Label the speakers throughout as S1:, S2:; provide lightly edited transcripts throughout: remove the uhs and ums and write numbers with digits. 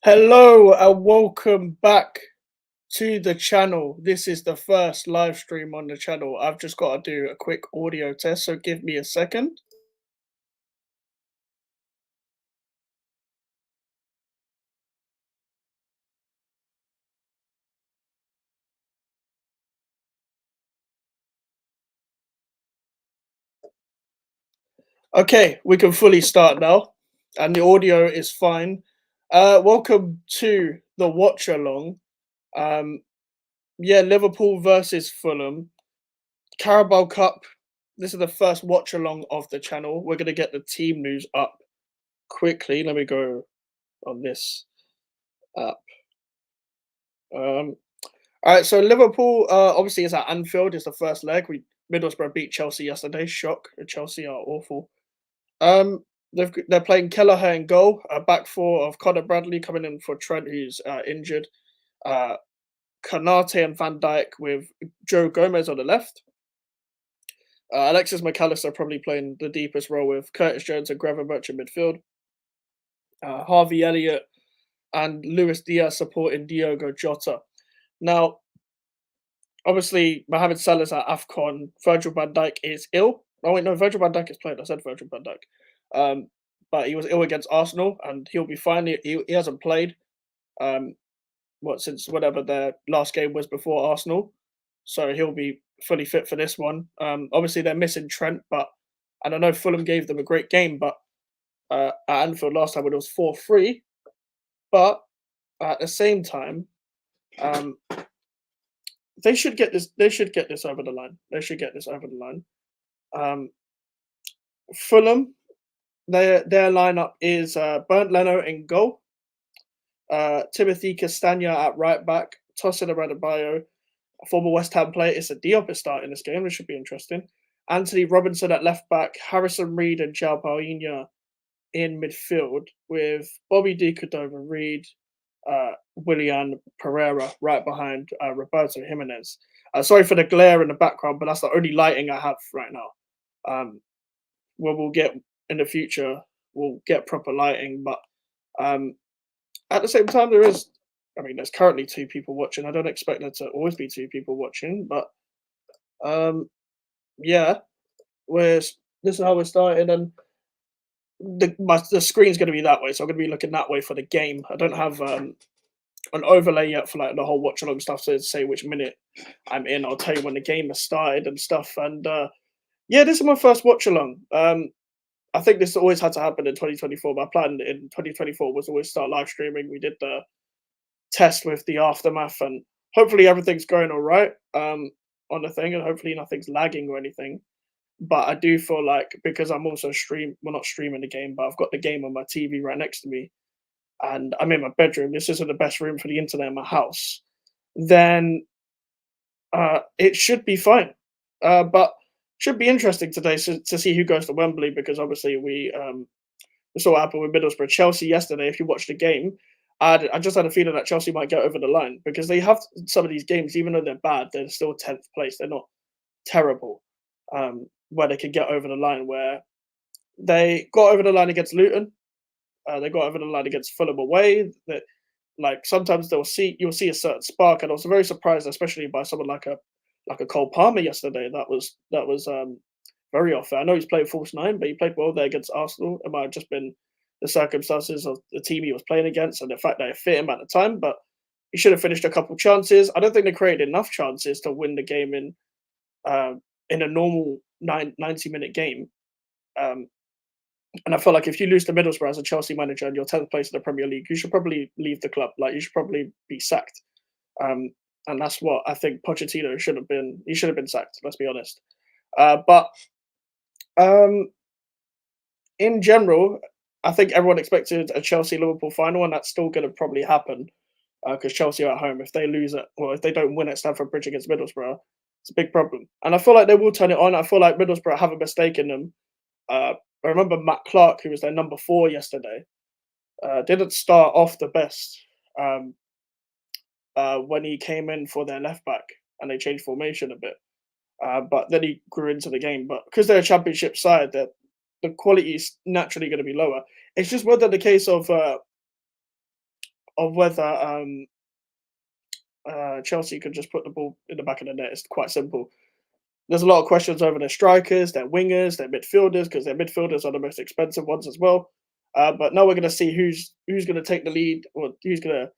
S1: Hello and welcome back to the channel. This is the first live stream on the channel. I've just got to do a quick audio test, so give me a second. Okay, we can fully start now, and the audio is fine. Welcome to the watch along. Um, yeah, Liverpool versus Fulham, Carabao Cup. This is the first watch along of the channel. We're gonna get the team news up quickly. Let me go on this app. Um, All right, so Liverpool obviously is at Anfield. It's the first leg. Middlesbrough beat Chelsea yesterday. Shock. Chelsea are awful. They're playing Kelleher in goal. A back four of Conor Bradley coming in for Trent, who's injured. Uh, Kanate and Van Dijk with Joe Gomez on the left. Alexis McAllister probably playing the deepest role with Curtis Jones and Gravenberch in midfield. Harvey Elliott and Luis Diaz supporting Diogo Jota. Now, obviously, Mohamed Salah's at AFCON. Virgil van Dijk is ill. Oh wait, no, Virgil van Dijk is playing. I said Virgil van Dijk. But he was ill against Arsenal, and he'll be fine. He hasn't played. Um, since whatever their last game was before Arsenal, so he'll be fully fit for this one. Obviously they're missing Trent, but and I know Fulham gave them a great game, but at Anfield last time when it was 4-3. But at the same time, um, they should get this. They should get this over the line. They should get this over the line. Um, Fulham, their lineup is Bernd Leno in goal, Timothy Castagna at right back, Tosin Adebayo, a former West Ham player. It's a Diop is starting this game. This should be interesting. Anthony Robinson at left back, Harrison Reed and João Paulinho in midfield with Bobby D. Cordova Reed, Willian Pereira right behind Roberto Jimenez. Sorry for the glare in the background, but that's the only lighting I have right now. Where we'll get in the future, we'll get proper lighting. But um, at the same time, there's currently two people watching. I don't expect there to always be two people watching, but um, yeah, this is how we're starting, and the screen's going to be that way, so I'm going to be looking that way for the game. I don't have an overlay yet for like the whole watch along stuff to say which minute I'm in. I'll tell you when the game has started and stuff. And yeah, this is my first watch along. I think this always had to happen in 2024. My plan in 2024 was always start live streaming. We did the test with the aftermath, and hopefully everything's going all right on the thing, and hopefully nothing's lagging or anything. But I do feel like because I'm also well, not streaming the game, but I've got the game on my TV right next to me, and I'm in my bedroom. This isn't the best room for the internet in my house. Then it should be fine. But should be interesting today to see who goes to Wembley, because obviously we saw what happened with Middlesbrough Chelsea yesterday. If you watch the game, I just had a feeling that Chelsea might get over the line because they have some of these games, even though they're bad, they're still 10th place. They're not terrible. Where they could get over the line, where they got over the line against Luton, they got over the line against Fulham away. That like sometimes you'll see a certain spark, and I was very surprised, especially by someone like a Cole Palmer yesterday. That was very off. I know he's playing false nine, but he played well there against Arsenal. It might have just been the circumstances of the team he was playing against and the fact that it fit him at the time. But he should have finished a couple chances. I don't think they created enough chances to win the game uh, in a normal 90-minute game. Um, and I feel like if you lose to Middlesbrough as a Chelsea manager and you're 10th place in the Premier League, you should probably leave the club. Like you should probably be sacked. Um, and that's what I think Pochettino should have been. He should have been sacked. Let's be honest. But um, in general, I think everyone expected a Chelsea Liverpool final, and that's still going to probably happen because Chelsea are at home. If they lose it, well, if they don't win at Stamford Bridge against Middlesbrough, it's a big problem. And I feel like they will turn it on. I feel like Middlesbrough have a mistake in them. I remember Matt Clark, who was their number 4 yesterday, didn't start off the best when he came in for their left back, and they changed formation a bit. But then he grew into the game. But because they're a championship side, that the quality is naturally going to be lower. It's just whether the case of of whether Chelsea could just put the ball in the back of the net. It's quite simple. There's a lot of questions over their strikers, their wingers, their midfielders, because their midfielders are the most expensive ones as well. But now we're going to see who's going to take the lead, or who's going to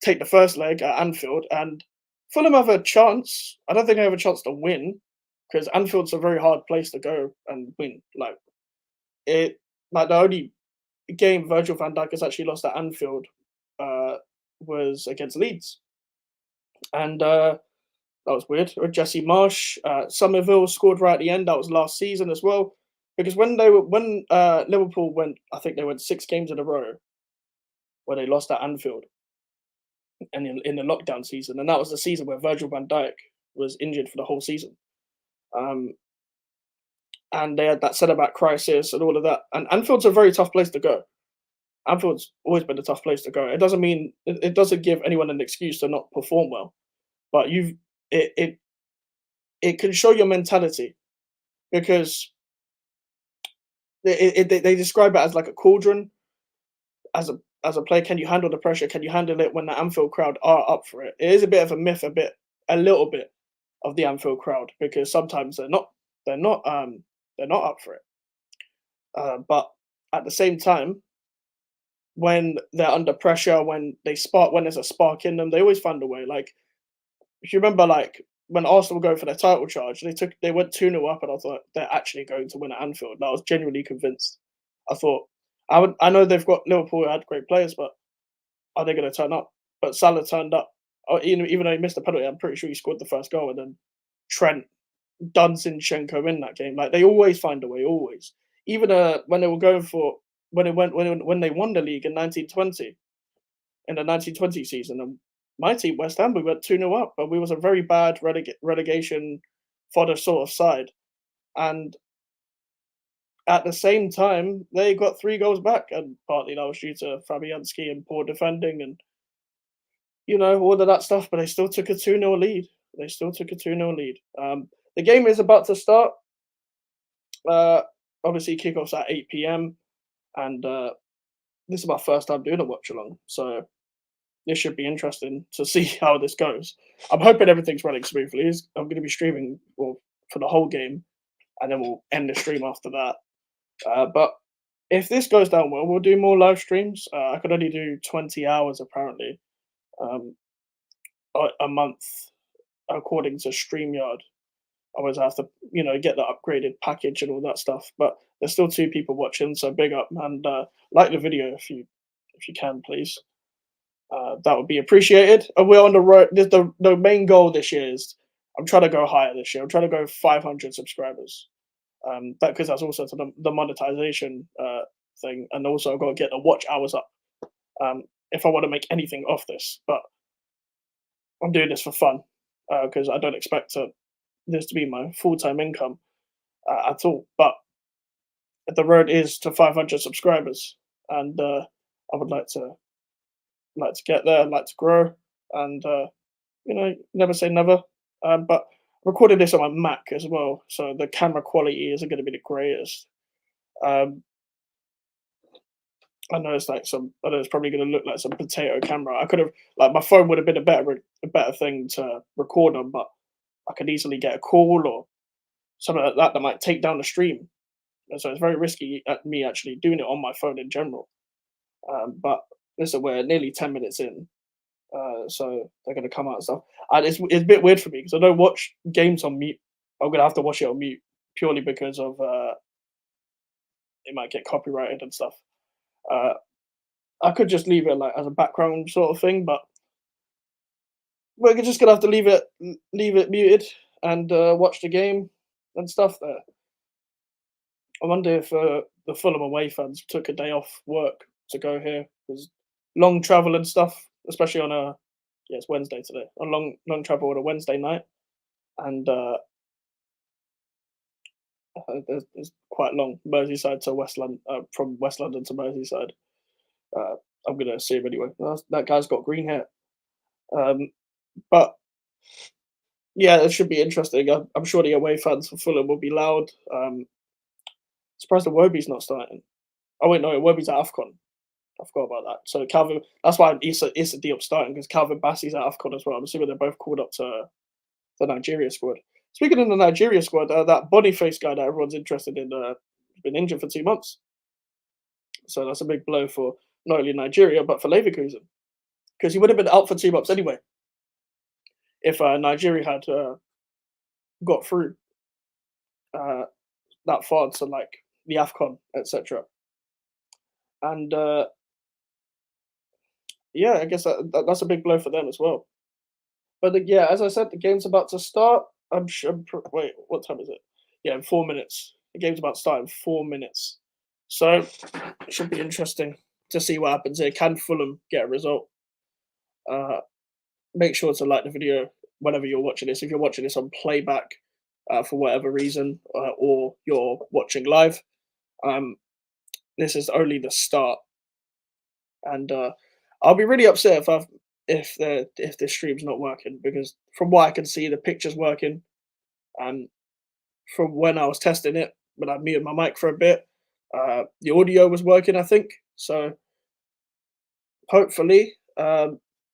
S1: take the first leg at Anfield. And Fulham have a chance. I don't think they have a chance to win, because Anfield's a very hard place to go and win. It, like the only game Virgil van Dijk has actually lost at Anfield uh, was against Leeds, and that was weird. Or Jesse Marsh, Somerville scored right at the end. That was last season as well. Because when Liverpool went, I think they went 6 games in a row where they lost at Anfield, and in the lockdown season, and that was the season where Virgil van Dijk was injured for the whole season. Um, and they had that centre back crisis and all of that. And Anfield's a very tough place to go. Anfield's always been a tough place to go. It doesn't mean it doesn't give anyone an excuse to not perform well, but it it it can show your mentality, because they describe it as like a cauldron. As a player, can you handle the pressure? Can you handle it when the Anfield crowd are up for it? It is a bit of a myth, a little bit of the Anfield crowd, because sometimes they're not they're not up for it. But at the same time, when they're under pressure, when there's a spark in them, they always find a way. Like, if you remember, like when Arsenal were going for their title charge, they went 2-0 up, and I thought they're actually going to win at Anfield. And I was genuinely convinced. I thought I know they've got Liverpool had great players, but are they going to turn up? But Salah turned up. Even though he missed the penalty, I'm pretty sure he scored the first goal, and then Trent done Zinchenko in that game. Like, they always find a way, always. Even when they were going for when they won the league in 1920, in the 1920 season, and my team, West Ham, we went 2-0 up, but we was a very bad relegation fodder sort of side. And at the same time, they got 3 goals back, and partly that was due to Fabianski and poor defending and, all of that stuff, but they still took a 2-0 lead. They still took a 2-0 lead. The game is about to start. Uh, Obviously, kickoff's at 8 p.m., and this is my first time doing a watch along, so this should be interesting to see how this goes. I'm hoping everything's running smoothly. I'm going to be streaming, well, for the whole game, and then we'll end the stream after that. But if this goes down well, we'll do more live streams. I could only do 20 hours apparently, um, a month, according to StreamYard. Otherwise, I have to, get the upgraded package and all that stuff. But there's still 2 people watching, so big up, and like the video if you can, please. That would be appreciated. And we're on the road. The main goal this year is I'm trying to go higher this year. I'm trying to go 500 subscribers. That because that's also to the monetization thing, and also I've got to get the watch hours up if I want to make anything off this. But I'm doing this for fun, because I don't expect this to be my full time income at all. But the road is to 500 subscribers, and I would like to get there, like to grow, and never say never. But I'm recording this on my Mac as well, so the camera quality isn't going to be the greatest. Um, I know it's probably going to look like some potato camera. I could have, like, my phone would have been a better thing to record on, but I could easily get a call or something like that that might take down the stream. And so it's very risky at me actually doing it on my phone in general. But listen, we're nearly 10 minutes in, so they're going to come out and stuff. And it's a bit weird for me because I don't watch games on mute. I'm going to have to watch it on mute purely because of it might get copyrighted and stuff. Uh, I could just leave it like as a background sort of thing, but we're just gonna have to leave it muted and watch the game and stuff. There, I wonder if the Fulham away fans took a day off work to go here because long travel and stuff, especially on a it's Wednesday today, on long travel on a Wednesday night, and it's quite long. Merseyside to West London, from West London to Merseyside. Uh, I'm gonna assume anyway. That guy's got green hair. Um, but yeah, it should be interesting. I'm sure the away fans for Fulham will be loud. Surprised the Wobie's not starting. Oh wait, no, Wobie's at AFCON. I forgot about that. So Calvin, that's why Issa Diop starting because Calvin Bassey's at AFCON as well. I'm assuming they're both called up to the Nigeria squad. Speaking of the Nigeria squad, that Boniface guy that everyone's interested in has been injured for 2 months. So that's a big blow for not only Nigeria but for Leverkusen because he would have been out for 2 months anyway if Nigeria had got through uh, that far to like the Afcon, etc. And yeah, I guess that's a big blow for them as well. But yeah, as I said, the game's about to start. Wait, what time is it? Yeah, in 4 minutes. The game's about to start in 4 minutes. So it should be interesting to see what happens here. Can Fulham get a result? Uh, Make sure to like the video whenever you're watching this. If you're watching this on playback for whatever reason, or you're watching live, um, this is only the start, and I'll be really upset if the stream's not working because from what I can see, the picture's working, and from when I was testing it, when I muted my mic for a bit, the audio was working. I think so. Hopefully,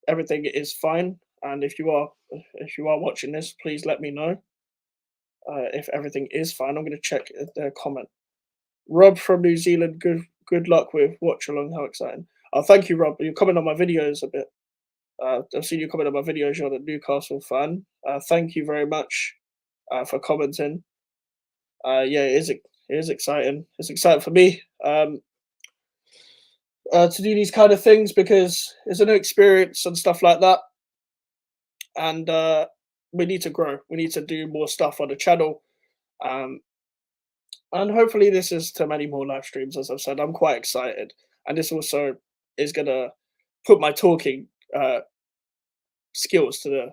S1: everything is fine. And if you are watching this, please let me know if everything is fine. I'm going to check the comment. Rob from New Zealand, good luck with Watchalong. How exciting! Oh, thank you, Rob. You comment on my videos a bit. I've seen you comment on my videos. You're a Newcastle fan. Thank you very much for commenting. Yeah, it is exciting. It's exciting for me to do these kind of things because it's a new experience and stuff like that. And we need to grow. We need to do more stuff on the channel. Um, and hopefully, this is to many more live streams. As I've said, I'm quite excited, and this also is gonna put my talking skills to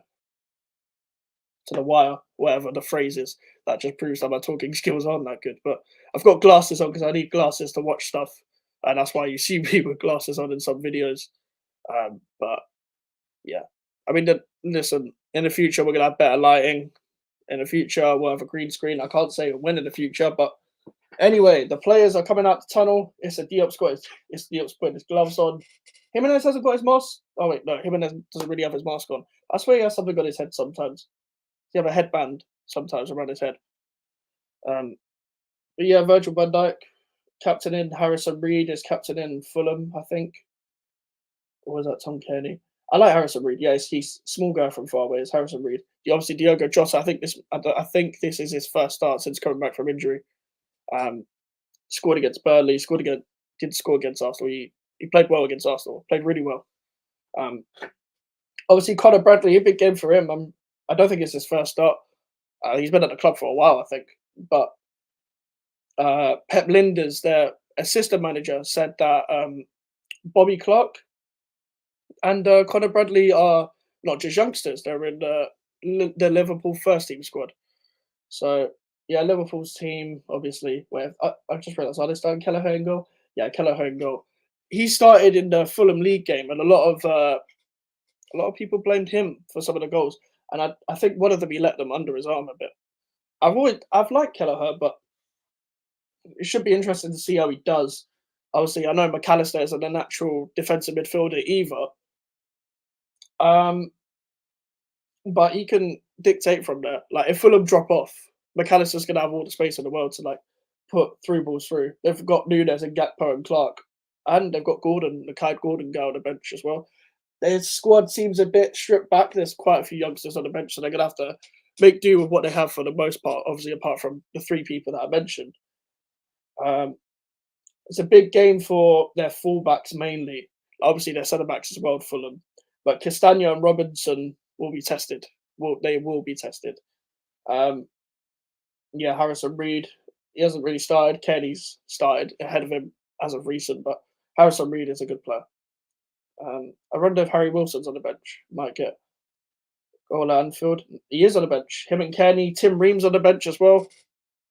S1: the wire, whatever the phrase is. That just proves that my talking skills aren't that good. But I've got glasses on because I need glasses to watch stuff, and that's why you see me with glasses on in some videos. But yeah, I mean, listen. In the future, we're gonna have better lighting. In the future, we'll have a green screen. I can't say when in the future, but anyway, the players are coming out the tunnel. It's Diop's putting his gloves on. Jimenez hasn't got his mask. Oh wait, no, Jimenez doesn't really have his mask on. I swear he has something on his head sometimes. He have a headband sometimes around his head. Um, but yeah, Virgil van Dijk, captain in. Harrison Reed is captain in Fulham, I think. Or was that Tom Kearney? I like Harrison Reed. Yeah, he's small guy from far away. It's Harrison Reed. Obviously, Diogo Jota. I think this is his first start since coming back from injury. Um, Scored against Burnley. Did score against Arsenal. He played well against Arsenal. Played really well. Um, Obviously, Conor Bradley, a big game for him. I don't think it's his first start. He's been at the club for a while, I think. But Pep Linders, their assistant manager, said that Bobby Clark and Conor Bradley are not just youngsters; they're in the Liverpool first team squad. So yeah, Liverpool's team obviously. Where I just realised, are they starting Kelleher in goal? Yeah, Kelleher in goal. He started in the Fulham League game, and a lot of people blamed him for some of the goals. And I think one of them he let them under his arm a bit. I've liked Kelleher, but it should be interesting to see how he does. Obviously, I know McAllister isn't a natural defensive midfielder either, but he can dictate from there. Like if Fulham drop off, McAllister's gonna have all the space in the world to like put through balls through. They've got Nunes and Gakpo and Clark, and they've got Gordon, the Kai Gordon guy on the bench as well. Their squad seems a bit stripped back. There's quite a few youngsters on the bench, so they're gonna have to make do with what they have for the most part. Obviously, apart from the three people that I mentioned. It's a big game for their fullbacks mainly. Obviously, their centre backs as well, Fulham. But Castagna and Robinson will be tested. They will be tested. Um, yeah, Harrison Reed, he hasn't really started. Kenny's started ahead of him as of recent, but Harrison Reed is a good player. I wonder if Harry Wilson's on the bench. Might get goal at Anfield. He is on the bench. Him and Kenny. Tim Ream's on the bench as well.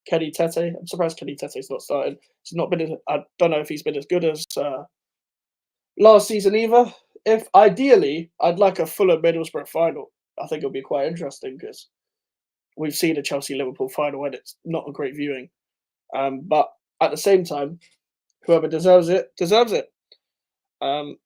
S1: Kenny Tete. I'm surprised Kenny Tete's not started. He's not been. I don't know if he's been as good as last season either. If ideally, I'd like a Fulham Middlesbrough final. I think it'll be quite interesting because we've seen a Chelsea Liverpool final and it's not a great viewing. But at the same time, whoever deserves it deserves it. Um,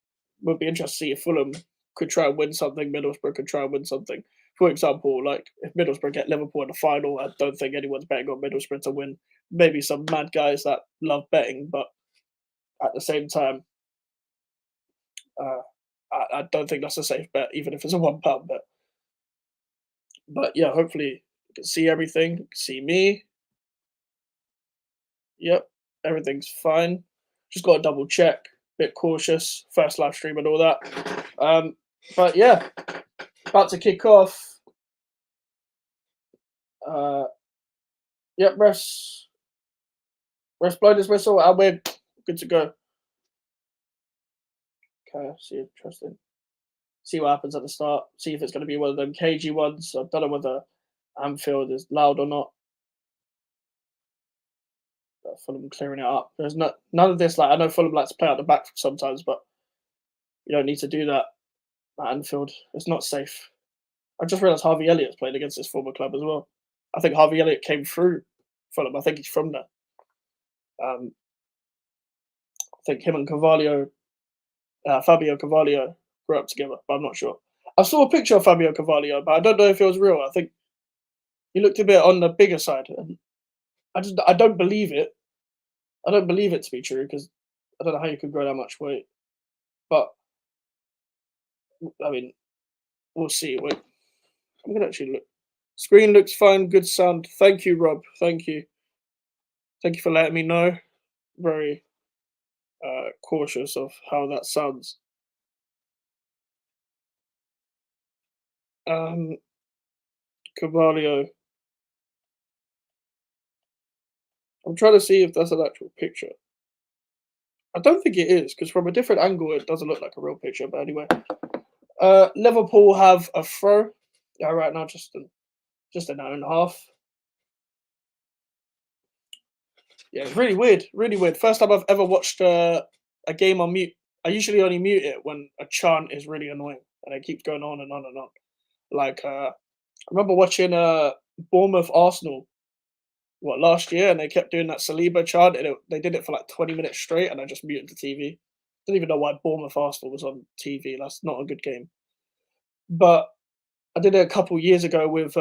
S1: would be interested to see if Fulham could try and win something, Middlesbrough could try and win something. For example, like if Middlesbrough get Liverpool in the final, I don't think anyone's betting on Middlesbrough to win. Maybe some mad guys that love betting, but at the same time, uh, I don't think that's a safe bet, even if it's a £1 bet. But yeah, hopefully you can see everything, you can see me. Yep, everything's fine. Just got to double check. Bit cautious. First live stream and all that. But yeah, about to kick off. Uh, yep, rest blow this whistle, and we're good to go. Okay, see, interesting. See what happens at the start. See if it's going to be one of them cagey ones. I don't know whether Anfield is loud or not. Fulham clearing it up. There's none of this. Like I know Fulham likes to play out the back sometimes, but you don't need to do that at Anfield. It's not safe. I just realised Harvey Elliott's played against his former club as well. I think Harvey Elliott came through Fulham. I think he's from there. Um, I think him and Fabio Carvalho, grew up together, but I'm not sure. I saw a picture of Fabio Carvalho, but I don't know if it was real. I think he looked a bit on the bigger side, and I don't believe it. I don't believe it to be true because I don't know how you could grow that much weight. But I mean, we'll see. Wait, I'm gonna actually look. Screen looks fine. Good sound. Thank you, Rob. Thank you. Thank you for letting me know. Very cautious of how that sounds. Um, Carvalho. I'm trying to see if that's an actual picture. I don't think it is because from a different angle, it doesn't look like a real picture. But anyway, Liverpool have a throw. Yeah, right now just an hour and a half. Yeah, it's really weird. Really weird. First time I've ever watched a game on mute. I usually only mute it when a chant is really annoying and it keeps going on and on and on. Like I remember watching Bournemouth Arsenal last year, and they kept doing that Saliba chant, and they did it for like 20 minutes straight, and I just muted the TV. Didn't even know why Bournemouth Arsenal was on TV. That's not a good game. But I did it a couple years ago with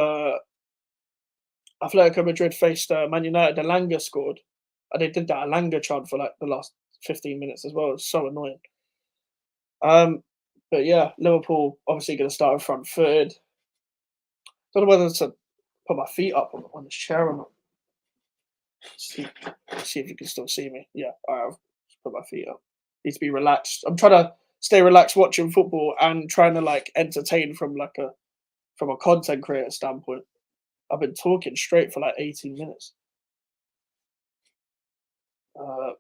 S1: Atletico Madrid faced Man United. Elanga scored, and they did that Elanga chant for like the last 15 minutes as well. It's so annoying. Um, but yeah, Liverpool obviously going to start front footed. Don't know whether to put my feet up on this chair or not. See, see if you can still see me. Yeah, I've just put my feet up. Need to be relaxed. I'm trying to stay relaxed watching football and trying to like entertain from a content creator standpoint. I've been talking straight for like 18 minutes. Uh,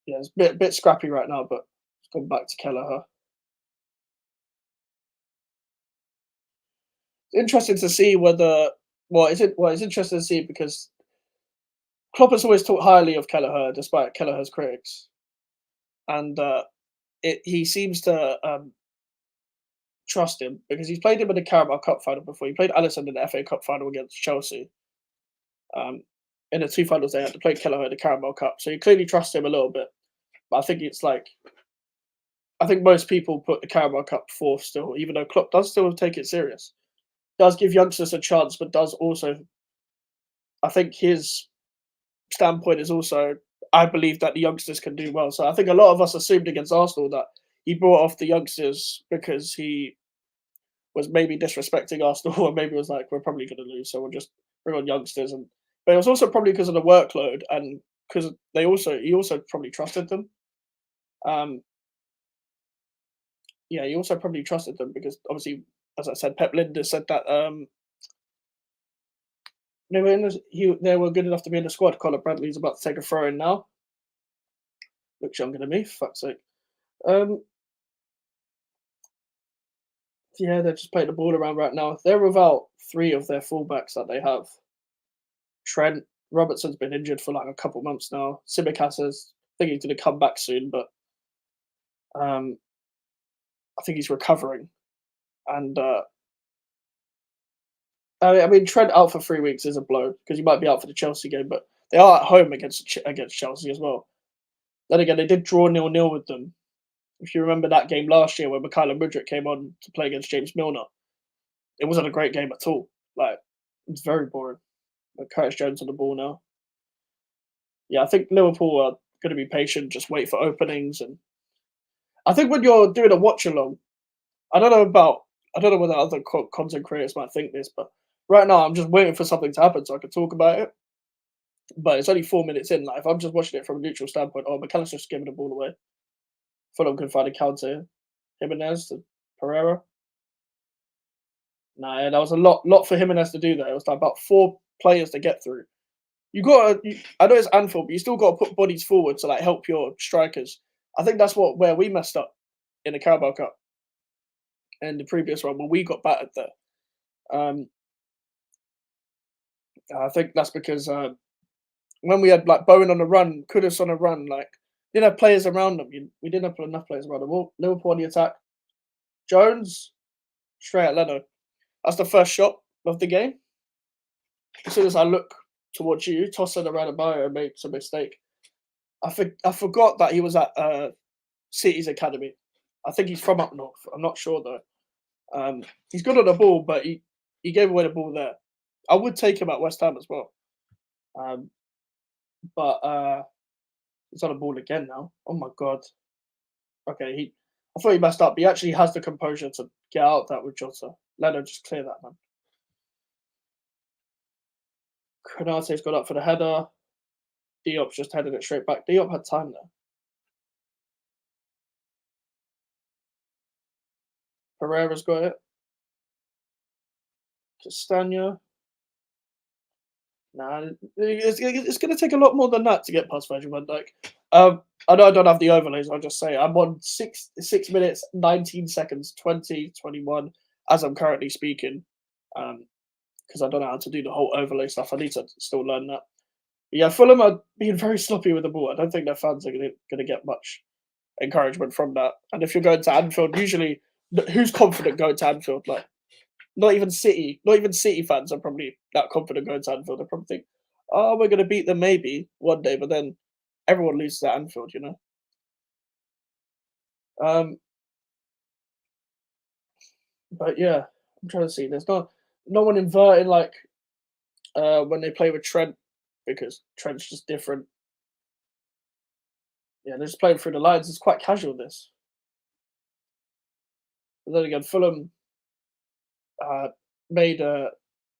S1: yeah, it's a bit scrappy right now, but it's gone back to Kelleher. It's interesting to see whether it's interesting to see because Klopp has always talked highly of Kelleher despite Kelleher's critics, and he seems to trust him because he's played him in the Carabao Cup final before. He played Alisson in the FA Cup final against Chelsea. In the two finals, they had to play Kelleher in the Carabao Cup, so he clearly trusts him a little bit. But I think it's like I think most people put the Carabao Cup fourth still, even though Klopp does still take it serious. Does give youngsters a chance, but does also. I think his standpoint is also. I believe that the youngsters can do well. So I think a lot of us assumed against Arsenal that he brought off the youngsters because he was maybe disrespecting Arsenal, or maybe was like, we're probably going to lose, so we'll just bring on youngsters. But it was also probably because of the workload and because he also probably trusted them. Um, yeah, he also probably trusted them because obviously, as I said, Pep Linder said that they were good enough to be in the squad. Conor Bradley's about to take a throw in now. Looks younger than me, for fuck's sake. Um, yeah, they're just playing the ball around right now. They're without three of their fullbacks that they have. Trent Robertson's been injured for like a couple months now. Tsimikas is thinking he's going to come back soon, but um, I think he's recovering. And I mean, Trent out for 3 weeks is a blow because he might be out for the Chelsea game, but they are at home against Chelsea as well. Then again, they did draw 0-0 with them If you remember that game last year when Mikhailo Mudryk came on to play against James Milner, it wasn't a great game at all. Like, it's very boring. But Curtis Jones on the ball now. Yeah, I think Liverpool are going to be patient, just wait for openings. And I think when you're doing a watch along, I don't know about, I don't know whether other content creators might think this, but right now I'm just waiting for something to happen so I can talk about it. But it's only 4 minutes in. Like, if I'm just watching it from a neutral standpoint, oh, McAllister's just giving the ball away. Fulham can find a counter. Jimenez to Pereira. Nah, yeah, that was a lot for Jimenez to do there. It was like about 4 players to get through. You got to, I know it's Anfield, but you still got to put bodies forward to like help your strikers. I think that's where we messed up in the Carabao Cup and the previous one when we got battered there. Um, I think that's because when we had like Bowen on the run, Kudus on the run, like didn't have players around them. We didn't have enough players around them. Liverpool on the attack. Jones straight at Leno. That's the first shot of the game. As soon as I look towards you, Tosin around and makes a mistake. I forgot that he was at City's academy. I think he's from up north. I'm not sure though. He's good on the ball, but he gave away the ball there. I would take him at West Ham as well. But he's on the ball again now. Oh my god. Okay, I thought he messed up. He actually has the composure to get out of that with Jota. Leno just clear that, man. Konate's got up for the header. Diop's just headed it straight back. Diop had time there. Pereira's got it. Castagna. Nah, it's going to take a lot more than that to get past Virgil van Dijk. I know I don't have the overlays. I'll just say I'm on 6 minutes, 19 seconds, 20, 21 as I'm currently speaking. Because I don't know how to do the whole overlay stuff. I need to still learn that. But yeah, Fulham are being very sloppy with the ball. I don't think their fans are going to get much encouragement from that. And if you're going to Anfield, usually who's confident going to Anfield? Like, not even City fans are probably that confident going to Anfield. They probably think, oh, we're going to beat them maybe one day, but then everyone loses at Anfield, you know. But yeah, I'm trying to see. There's no one inverting like when they play with Trent because Trent's just different. Yeah, they're just playing through the lines. It's quite casual. This, but then again, Fulham uh, made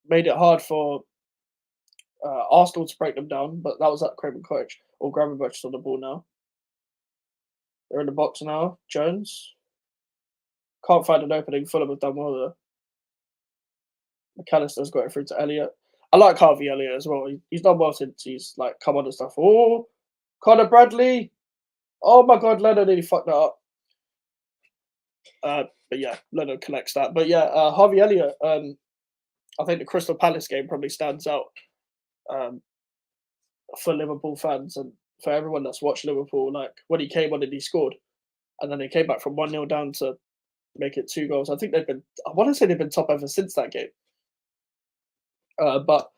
S1: made it hard for Arsenal to break them down, but that was at Craven Cottage. Or Gravenberch's on the ball now. They're in the box now. Jones can't find an opening. Fulham have done well there. McAllister's got it through to Elliott. I like Harvey Elliott as well. He's done well since he's like come on and stuff. Oh, Connor Bradley. Oh my God, Leno nearly fucked that up. But yeah, Leno collects that. But yeah, Harvey Elliott. I think the Crystal Palace game probably stands out um, for Liverpool fans and for everyone that's watched Liverpool. Like when he came on and he scored, and then they came back from 1-0 down to make it 2 goals. I think I want to say they've been top ever since that game. But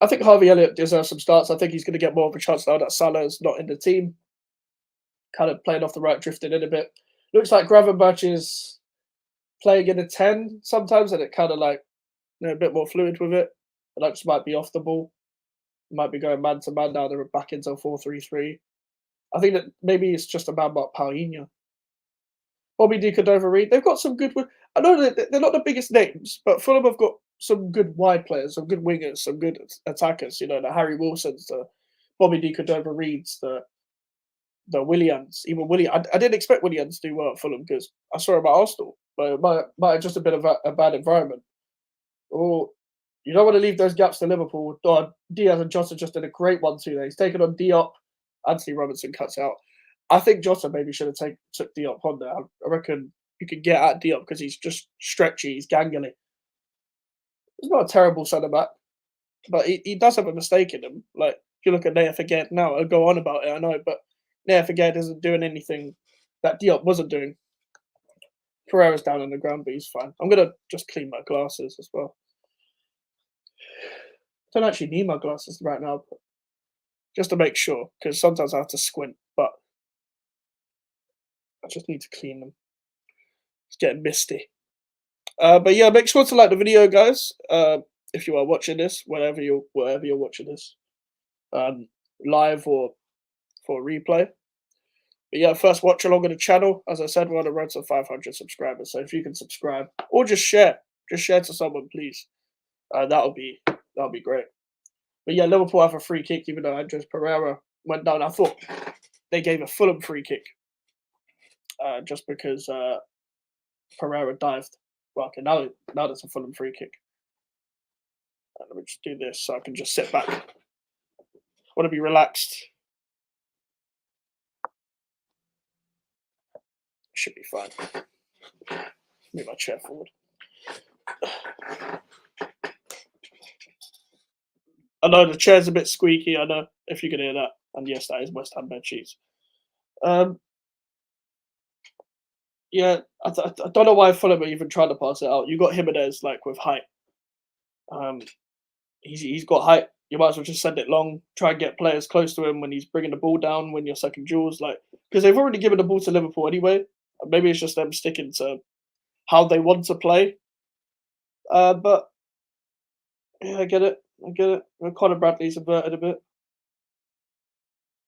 S1: I think Harvey Elliott deserves some starts. I think he's going to get more of a chance now that Salah's not in the team. Kind of playing off the right, drifting in a bit. Looks like Gravenberch is playing in a 10 sometimes, and it kind of like a bit more fluid with it. And that just might be off the ball. Might be going man to man now. They're back into a 4-3-3. I think that maybe it's just a man mark Paulinho. Bobby D. Cordova-Reid. They've got some good. I know that they're not the biggest names, but Fulham have got some good wide players, some good wingers, some good attackers. You know, the Harry Wilsons, the Bobby D. Cordova-Reids, the Williams. Even William, I didn't expect Williams to do well at Fulham because I saw him at Arsenal, but it might have just been a bad environment. Or you don't want to leave those gaps to Liverpool. Diaz and Jota just did a great 1-2 there. He's taken on Diop. Anthony Robinson cuts out. I think Jota maybe should have took Diop on there. I reckon you could get at Diop because he's just stretchy, he's gangly. He's not a terrible centre back, but he does have a mistake in him. Like if you look at Naya Forget now, I'll go on about it, I know, but Naya Forget isn't doing anything that Diop wasn't doing. Pereira's down on the ground, but he's fine. I'm gonna just clean my glasses as well. I don't actually need my glasses right now, but just to make sure, because sometimes I have to squint. But I just need to clean them. It's getting misty. But yeah, make sure to like the video, guys. If you are watching this, wherever you're watching this, live or for a replay. But yeah, first watch along on the channel. As I said, we're on the road to 500 subscribers. So if you can subscribe or just share to someone, please. That'll be great. But yeah, Liverpool have a free kick, even though Andres Pereira went down. I thought they gave a Fulham free kick, just because Pereira dived. Well, okay, now that's a Fulham free kick. Let me just do this so I can just sit back. I want to be relaxed. Should be fine. Move my chair forward. I know the chair's a bit squeaky. I know if you can hear that. And yes, that is West Ham bed sheets. Yeah, I don't know why Fulham are even trying to pass it out. You got Jimenez like with height. He's got height. You might as well just send it long. Try and get players close to him when he's bringing the ball down. When you're second duels, like because they've already given the ball to Liverpool anyway. Maybe it's just them sticking to how they want to play. But yeah, I get it. Conor Bradley's inverted a bit.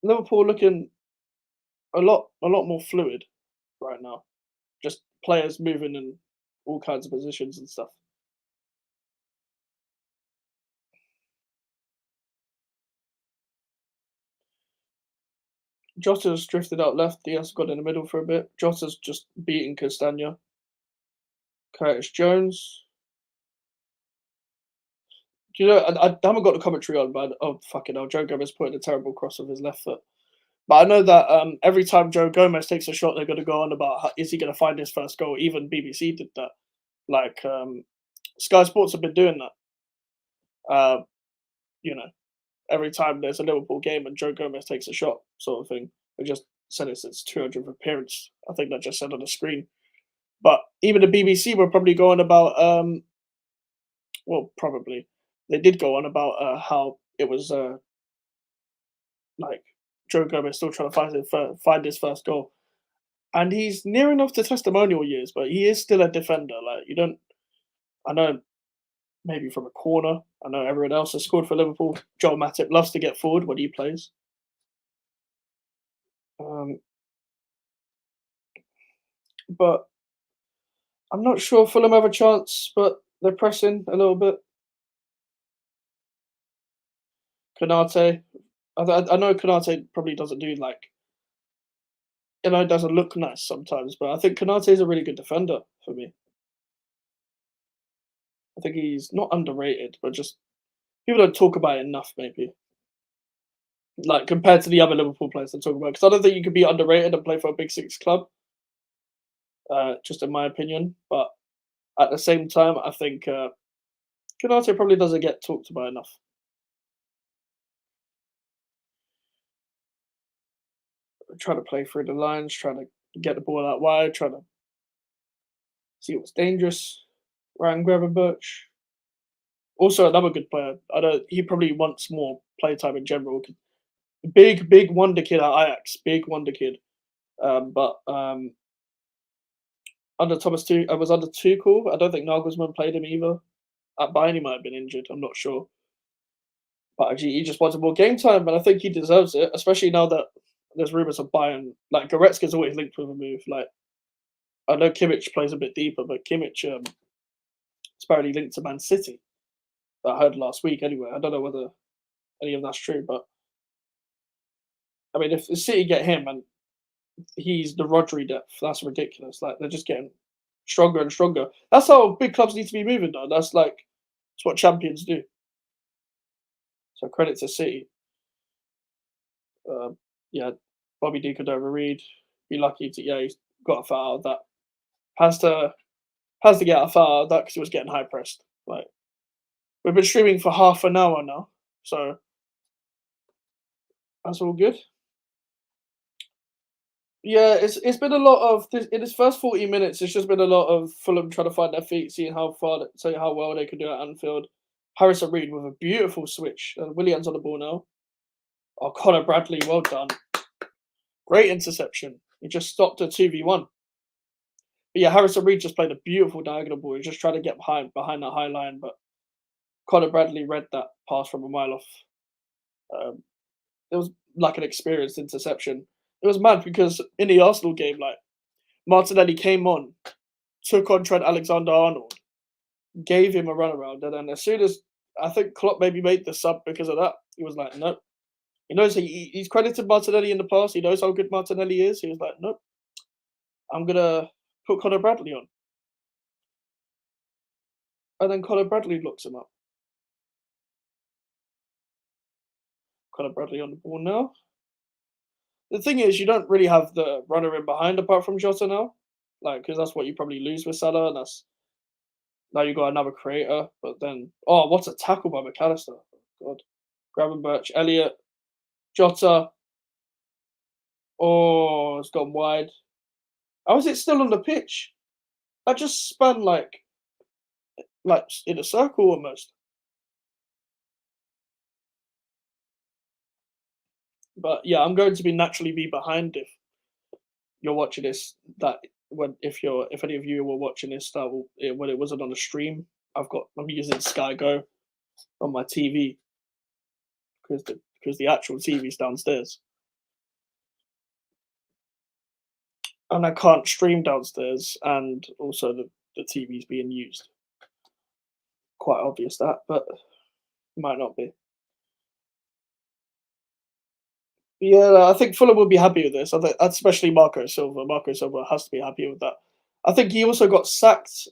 S1: Liverpool looking a lot more fluid right now. Just players moving in all kinds of positions and stuff. Jota's drifted out left. Diaz got in the middle for a bit. Jota's just beating Castagna. Curtis Jones. Do you know, I haven't got the commentary on, but oh, fucking hell, Joe Gomez put in a terrible cross with his left foot. But I know that every time Joe Gomez takes a shot, they're going to go on about is he going to find his first goal. Even BBC did that. Like Sky Sports have been doing that. You know, every time there's a Liverpool game and Joe Gomez takes a shot, sort of thing. They just said it's 200th appearance. I think that just said on the screen. But even the BBC were probably going about well, probably they did go on about how it was like Joe Gomez still trying to find his first goal, and he's near enough to testimonial years, but he is still a defender. Like you don't, I know maybe from a corner. I know everyone else has scored for Liverpool. Joel Matip loves to get forward when he plays. But I'm not sure Fulham have a chance, but they're pressing a little bit. Konate, I know Konate probably doesn't do like, it doesn't look nice sometimes, but I think Konate is a really good defender for me. I think he's not underrated, but just people don't talk about it enough, maybe. Like compared to the other Liverpool players they talk about, because I don't think you could be underrated and play for a big six club. Just in my opinion, but at the same time, I think Konate probably doesn't get talked about enough. Trying to play through the lines, trying to get the ball out wide, trying to see what's dangerous. Ryan Gravenberch. Also another good player. I know he probably wants more playtime in general. Big wonder kid at Ajax. Big wonder kid. But under Thomas I was under Tuchel. I don't think Nagelsmann played him either. At Bayern, he might have been injured. I'm not sure. But actually, he just wanted more game time, and I think he deserves it, especially now that there's rumours of Bayern. Like Goretzka's always linked with a move. Like I know Kimmich plays a bit deeper, but Kimmich is apparently linked to Man City. That I heard last week anyway. I don't know whether any of that's true, but I mean, if the City get him and he's the Rodri depth, that's ridiculous. Like they're just getting stronger and stronger. That's how big clubs need to be moving, though. That's what champions do. So credit to City. Yeah, Bobby D could overread. Be lucky to he's got a foul out of that. Has to get a foul out of that because he was getting high pressed. Like we've been streaming for half an hour now, so that's all good. Yeah, it's been a lot of in his first 40 minutes. It's just been a lot of Fulham trying to find their feet, seeing how well they can do at Anfield. Harrison Reed with a beautiful switch. Willian's on the ball now. Oh, Conor Bradley, well done. Great interception. He just stopped a 2v1. But yeah, Harrison Reed just played a beautiful diagonal ball. He just tried to get behind that high line, but Conor Bradley read that pass from a mile off. Um, it was like an experienced interception. It was mad because in the Arsenal game, like Martinelli came on, took on Trent Alexander-Arnold, gave him a runaround, and then as soon as I think Klopp maybe made the sub because of that, he was like, nope. He knows he's credited Martinelli in the past. He knows how good Martinelli is. He was like, nope, I'm gonna put Conor Bradley on, and then Conor Bradley looks him up. Conor Bradley on the ball now. The thing is, you don't really have the runner in behind apart from Jota now, like because that's what you probably lose with Salah, and that's now you got another creator. But then, oh, what's a tackle by McAllister? God, Gravenberch, Elliott, Jota. Oh, it's gone wide. How is it still on the pitch? I just spun like in a circle almost. But yeah, I'm going to be naturally be behind if you're watching this. That when if any of you were watching this, when it wasn't on the stream, I'm using Sky Go on my TV because the actual TV's downstairs, and I can't stream downstairs, and also the TV's being used. Quite obvious that, but might not be. Yeah, I think Fulham will be happy with this. I think, especially Marco Silva. Marco Silva has to be happy with that. I think he also got sacked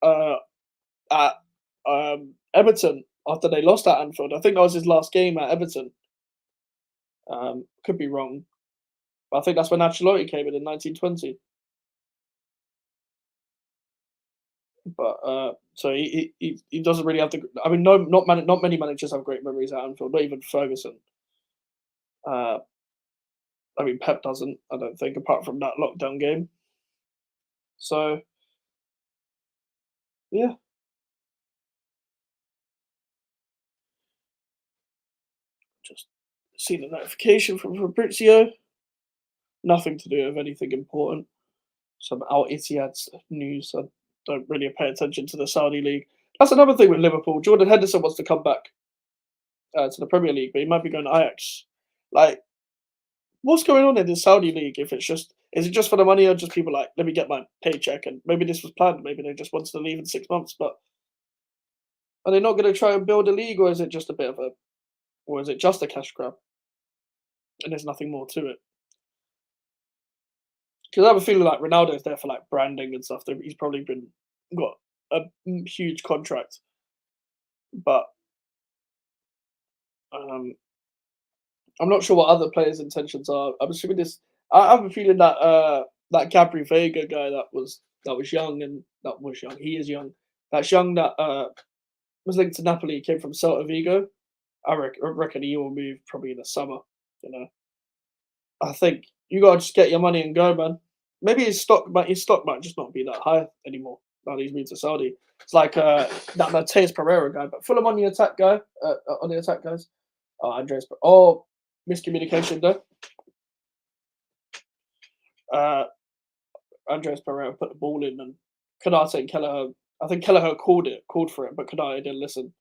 S1: uh, at Everton after they lost at Anfield. I think that was his last game at Everton. Could be wrong, but I think that's when Ancelotti came in 1920. But so he doesn't really have the. I mean, no, not many managers have great memories at Anfield. Not even Ferguson. Uh, I mean, Pep doesn't. I don't think, apart from that lockdown game. So yeah, just seen a notification from Fabrizio. Nothing to do with anything important. Some Al Ittihad news. I don't really pay attention to the Saudi league. That's another thing with Liverpool. Jordan Henderson wants to come back to the Premier League, but he might be going to Ajax. Like, what's going on in the Saudi league? If it's just is it just for the money or just people like let me get my paycheck and maybe this was planned, maybe they just wanted to leave in 6 months, but are they not going to try and build a league, or is it just a bit of a, or is it just a cash grab and there's nothing more to it? Because I have a feeling like Ronaldo's there for like branding and stuff. He's probably been got a huge contract, but um, I'm not sure what other players' intentions are. I'm assuming this. I have a feeling that that Gabri Vega guy that was young and that was young. He is young. That's young that was linked to Napoli. Came from Celta Vigo. I reckon he will move probably in the summer. You know, I think you gotta just get your money and go, man. Maybe his stock might just not be that high anymore now that he's moved to Saudi. It's like that Mateus Pereira guy, but Fulham on the attack guy, on the attack guys. Oh, Oh, miscommunication there. Uh, Andres Pereira put the ball in, and Konate and Kelleher. I think Kelleher called for it, but Konate didn't listen.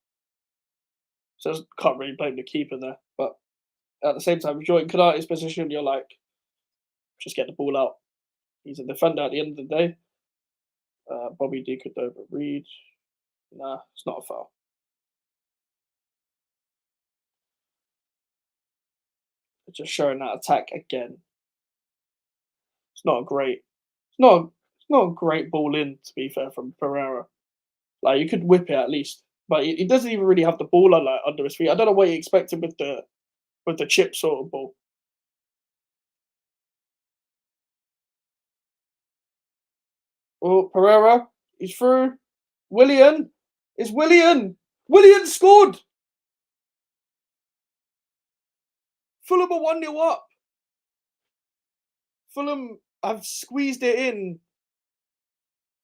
S1: So can't really blame the keeper there. But at the same time, if you're in Konate's position, you're like, just get the ball out. He's a defender at the end of the day. Bobby D could overread. Nah, it's not a foul. It's just showing that attack again. It's not a great. It's not. It's not a great ball in. To be fair, from Pereira, like you could whip it at least, but he doesn't even really have the ball like under his feet. I don't know what he expected with the chip sort of ball. Oh, Pereira, he's through. Willian, it's Willian. Willian scored. Fulham are 1-0 up. Fulham have squeezed it in,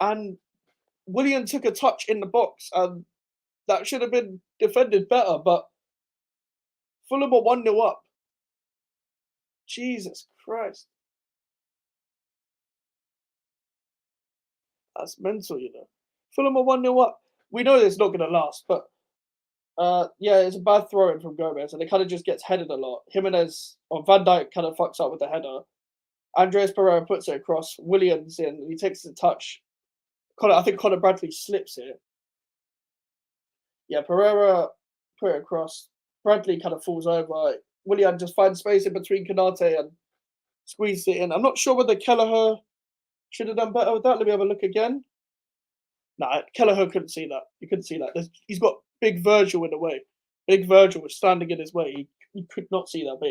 S1: and Willian took a touch in the box, and that should have been defended better. But Fulham are 1-0 up. Jesus Christ. That's mental, you know. Fulham are 1-0 up. We know it's not going to last, but yeah, it's a bad throw in from Gomez, and it kind of just gets headed a lot. Jimenez or Van Dijk kind of fucks up with the header. Andreas Pereira puts it across. Williams in, and he takes the touch. I think Conor Bradley slips it. Yeah, Pereira put it across. Bradley kind of falls over. Willian just finds space in between Kanate and squeezes it in. I'm not sure whether Kelleher should have done better with that. Let me have a look again. Nah, Kelleher couldn't see that. He couldn't see that. He's got big Virgil in the way. Big Virgil was standing in his way. He could not see that, but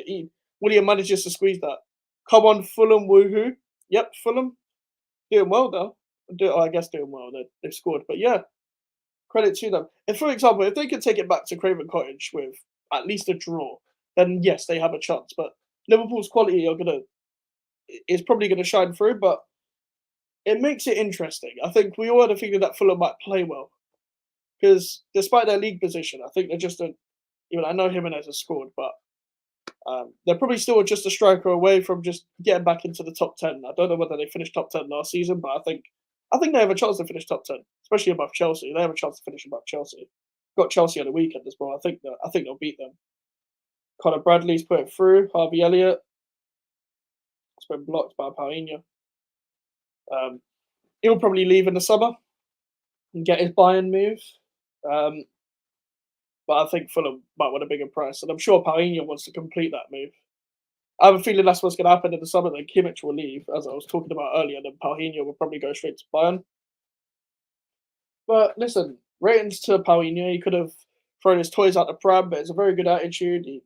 S1: William manages to squeeze that. Come on, Fulham, woohoo. Yep, Fulham doing well though. I guess doing well. They've scored, but yeah, credit to them. And for example, if they could take it back to Craven Cottage with at least a draw, then yes, they have a chance. But Liverpool's quality is probably gonna shine through, but it makes it interesting. I think we all had a feeling that Fulham might play well because despite their league position, I think they're just a. Even I know Jimenez has scored, but they're probably still just a striker away from just getting back into the top 10. I don't know whether they finished top 10 last season, but I think they have a chance to finish top 10, especially above Chelsea. They have a chance to finish above Chelsea. Got Chelsea on the weekend as well. I think they'll beat them. Conor Bradley's put it through. Harvey Elliott. It's been blocked by Paulinho. He'll probably leave in the summer and get his Bayern move. Um, but I think Fulham might want a bigger price, and I'm sure Paulinho wants to complete that move. I have a feeling that's what's going to happen in the summer. Then Kimmich will leave, as I was talking about earlier, and then Paulinho will probably go straight to Bayern. But listen, ratings to Paulinho, he could have thrown his toys out the pram, but it's a very good attitude. He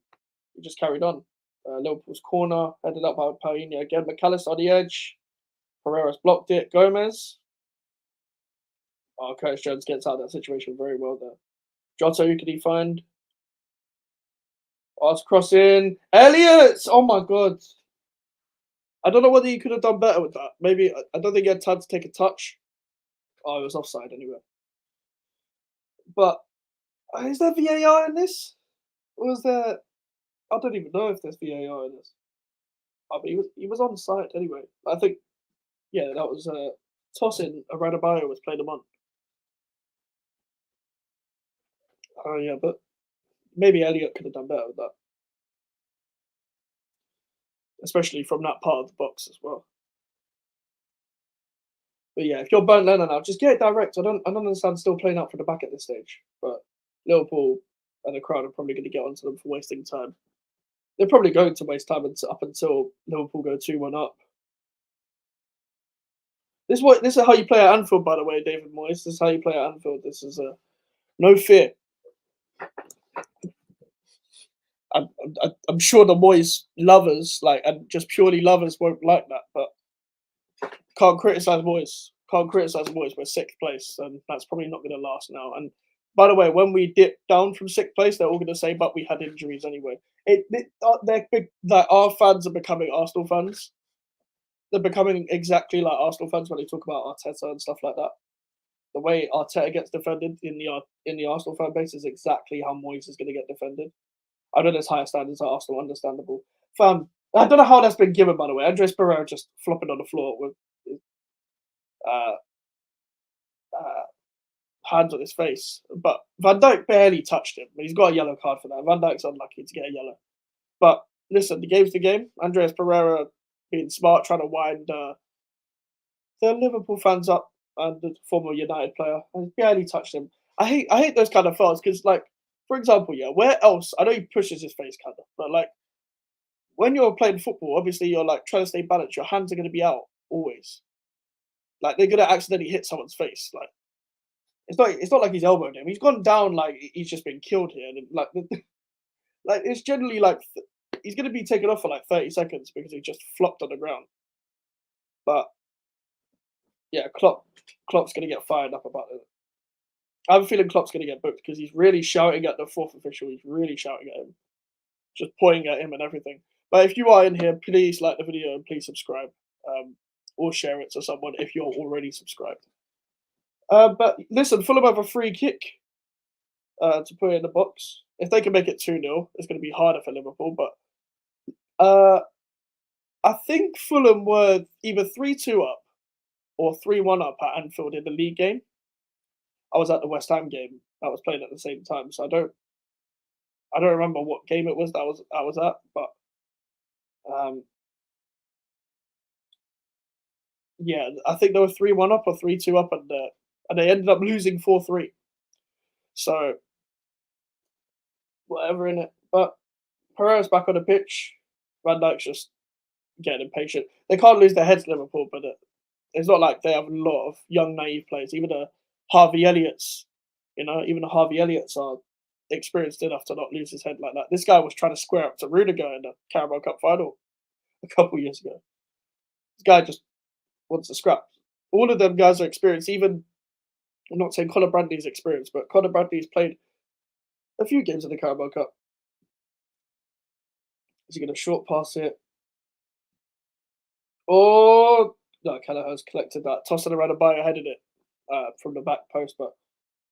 S1: just carried on. Liverpool's corner, headed up by Paulinho again. McAllister on the edge. Pereira's blocked it. Gomez. Oh, Curtis Jones gets out of that situation very well there. Jota, who could he find? Oh, it's crossing. Elliott! Oh my god. I don't know whether he could have done better with that. Maybe I don't think he had time to take a touch. Oh, it was offside anyway. But is there VAR in this? Or was there? I don't even know if there's VAR in this. Oh, but he was on side anyway. I think yeah, that was tossing. Adebayo was playing him on. Oh yeah, but maybe Elliott could have done better with that, especially from that part of the box as well. But yeah, if you're Bernd Leno now, just get it direct. I don't understand still playing out for the back at this stage. But Liverpool and the crowd are probably going to get onto them for wasting time. They're probably going to waste time up until Liverpool go 2-1 up. This is how you play at Anfield, by the way, David Moyes. This is how you play at Anfield. This is no fear. I'm sure the Moyes lovers, and just purely lovers, won't like that, but can't criticize Moyes. Can't criticize Moyes. We're sixth place, and that's probably not going to last now. And by the way, when we dip down from sixth place, they're all going to say, "But we had injuries anyway." They're big. Like our fans are becoming Arsenal fans. They're becoming exactly like Arsenal fans when they talk about Arteta and stuff like that. The way Arteta gets defended in the Arsenal fan base is exactly how Moyes is going to get defended. I know there's higher standards at Arsenal, understandable. Fam, I don't know how that's been given, by the way. Andres Pereira just flopping on the floor with uh, uh, hands on his face. But Van Dijk barely touched him. He's got a yellow card for that. Van Dijk's unlucky to get a yellow. But listen, the game's the game. Andreas Pereira being smart, trying to wind the Liverpool fans up, and the former United player, and barely touched him. I hate those kind of fouls because, like, for example, yeah, where else? I know he pushes his face, kind of, but like when you're playing football, obviously you're like trying to stay balanced. Your hands are going to be out always. Like they're going to accidentally hit someone's face. Like it's not like he's elbowed him. He's gone down like he's just been killed here. And like like it's generally like he's going to be taken off for like 30 seconds because he just flopped on the ground. But yeah, Klopp's going to get fired up about it. I have a feeling Klopp's going to get booked because he's really shouting at the fourth official. He's really shouting at him, just pointing at him and everything. But if you are in here, please like the video and please subscribe, or share it to someone if you're already subscribed. But listen, Fulham have a free kick to put in the box. If they can make it 2-0, it's going to be harder for Liverpool. But I think Fulham were either 3-2 up or 3-1 up at Anfield in the league game. I was at the West Ham game that was playing at the same time, so I don't remember what game it was that I was at, but um, yeah, I think they were 3-1 up or 3-2 up, and they ended up losing 4-3. So whatever in it. But Pereira's back on the pitch. Van Dijk's just getting impatient. They can't lose their heads, Liverpool, but it's not like they have a lot of young, naive players. Even the Harvey Elliott's, even the Harvey Elliott's are experienced enough to not lose his head like that. This guy was trying to square up to Rudiger in the Carabao Cup final a couple years ago. This guy just wants to scrap. All of them guys are experienced. Even I'm not saying Conor Bradley's experienced, but Conor Bradley's played a few games in the Carabao Cup. Is he going to short pass it? Oh, no, Kelleher's collected that. Tossing around a bite headed it from the back post, but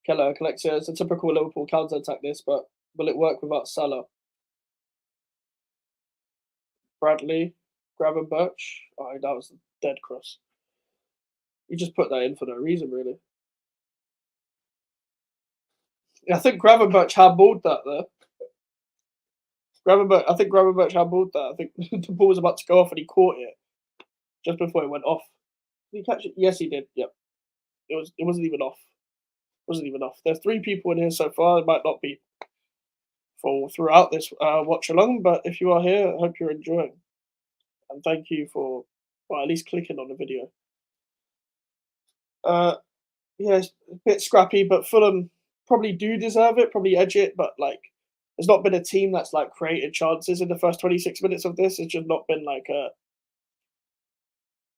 S1: Kelleher collects it. It's a typical Liverpool counter attack, this, but will it work without Salah? Bradley, Gravenberch. Oh, that was a dead cross. You just put that in for no reason, really. I think Gravenberch handballed that there. I think Gravenberch handballed that. I think the ball was about to go off and he caught it just before it went off. Did he catch it? Yes, he did. Yep. It wasn't even off. Wasn't even off. There's 3 people in here so far. It might not be for throughout this watch along, but if you are here, I hope you're enjoying. And thank you for well, at least clicking on the video. Uh, yeah, it's a bit scrappy, but Fulham probably do deserve it, probably edge it, but like there's not been a team that's like created chances in the first 26 minutes of this. It's just not been like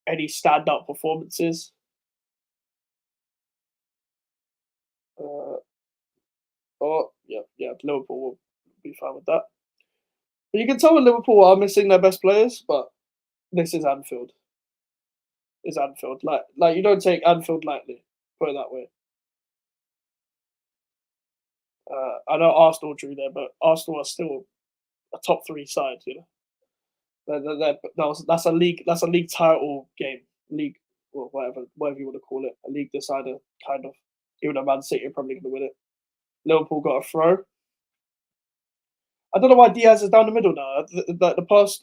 S1: any standout performances. Uh, oh, yeah, Liverpool will be fine with that. But you can tell when Liverpool are missing their best players, but this is Anfield. Is Anfield like you don't take Anfield lightly? Put it that way. I know Arsenal drew there, but Arsenal are still a top 3 side. That's a league title game, league or whatever you want to call it, a league decider kind of. Even though Man City are probably going to win it. Liverpool got a throw. I don't know why Diaz is down the middle now. The past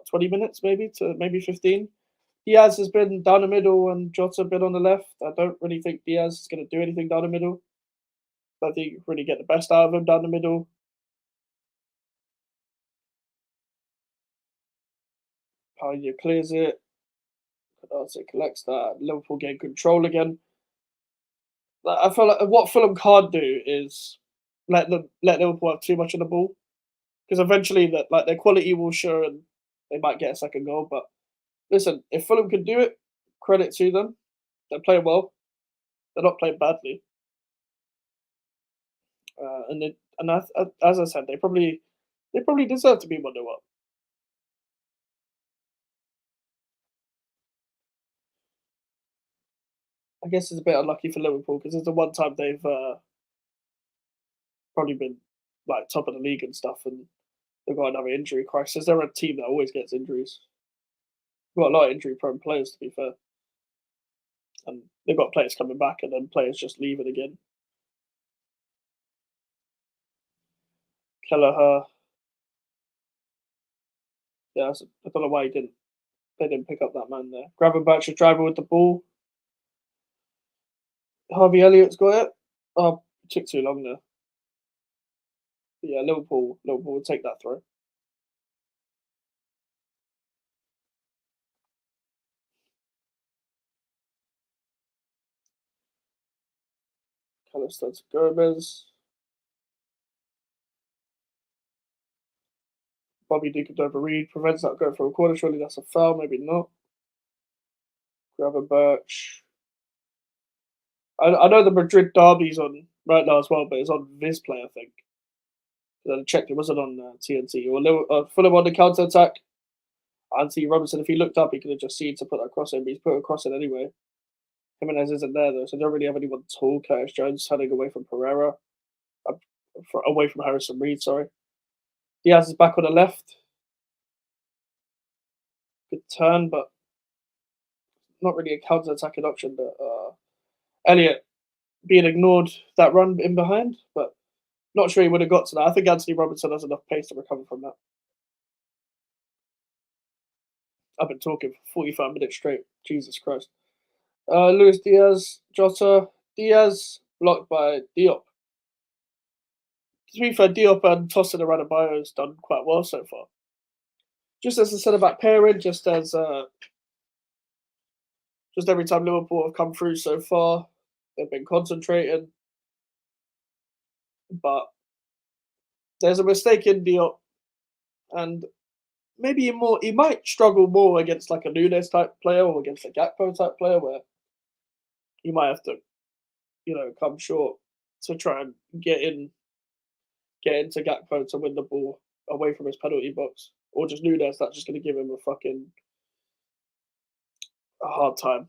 S1: 20 minutes maybe to maybe 15. Diaz has been down the middle and Jota been on the left. I don't really think Diaz is going to do anything down the middle. I don't think you really get the best out of him down the middle. Pioneer clears it. It collects that. Liverpool gain control again. I feel like what Fulham can't do is let Liverpool have too much of the ball because eventually that their quality will show and they might get a second goal. But listen, if Fulham can do it, credit to them. They're playing well. They're not playing badly. As I said, they probably deserve to be 1-0 up. I guess it's a bit unlucky for Liverpool because it's the one time they've probably been like top of the league and stuff, and they've got another injury crisis. They're a team that always gets injuries. They've got a lot of injury-prone players, to be fair, and they've got players coming back and then players just leaving again. Kelleher, yeah, I don't know why they didn't pick up that man there. Gravenberch is driving with the ball. Harvey Elliott's got it. Oh, it took too long there. But yeah, Liverpool will take that throw. Callister to Gomez. Bobby Deacon over Reed prevents that going for a corner. Surely that's a foul, maybe not. Gravenberch. I know the Madrid derby's on right now as well, but it's on Vizplay, I think. I checked it wasn't on TNT. Or Fulham on the counter attack. Anthony Robinson, if he looked up, he could have just seen to put that cross in, but he's put a cross in anyway. Jimenez isn't there though, so they don't really have anyone tall. Curtis Jones heading away from Pereira, away from Harrison Reed. Sorry, Diaz is back on the left. Good turn, but not really a counter-attacking option. But Elliot being ignored that run in behind, but not sure he would have got to that. I think Anthony Robinson has enough pace to recover from that. I've been talking for 45 minutes straight. Jesus Christ. Luis Diaz, Jota, Diaz blocked by Diop. To be fair, Diop and Tosin Adebayo has done quite well so far. Just as a centre back pairing, just every time Liverpool have come through so far, they've been concentrating. But there's a mistake in Diop, and maybe he might struggle more against like a Nunes type player or against a Gakpo type player, where you might have to, come short to try and get into Gakpo to win the ball away from his penalty box, or just Nunes that's just going to give him a hard time.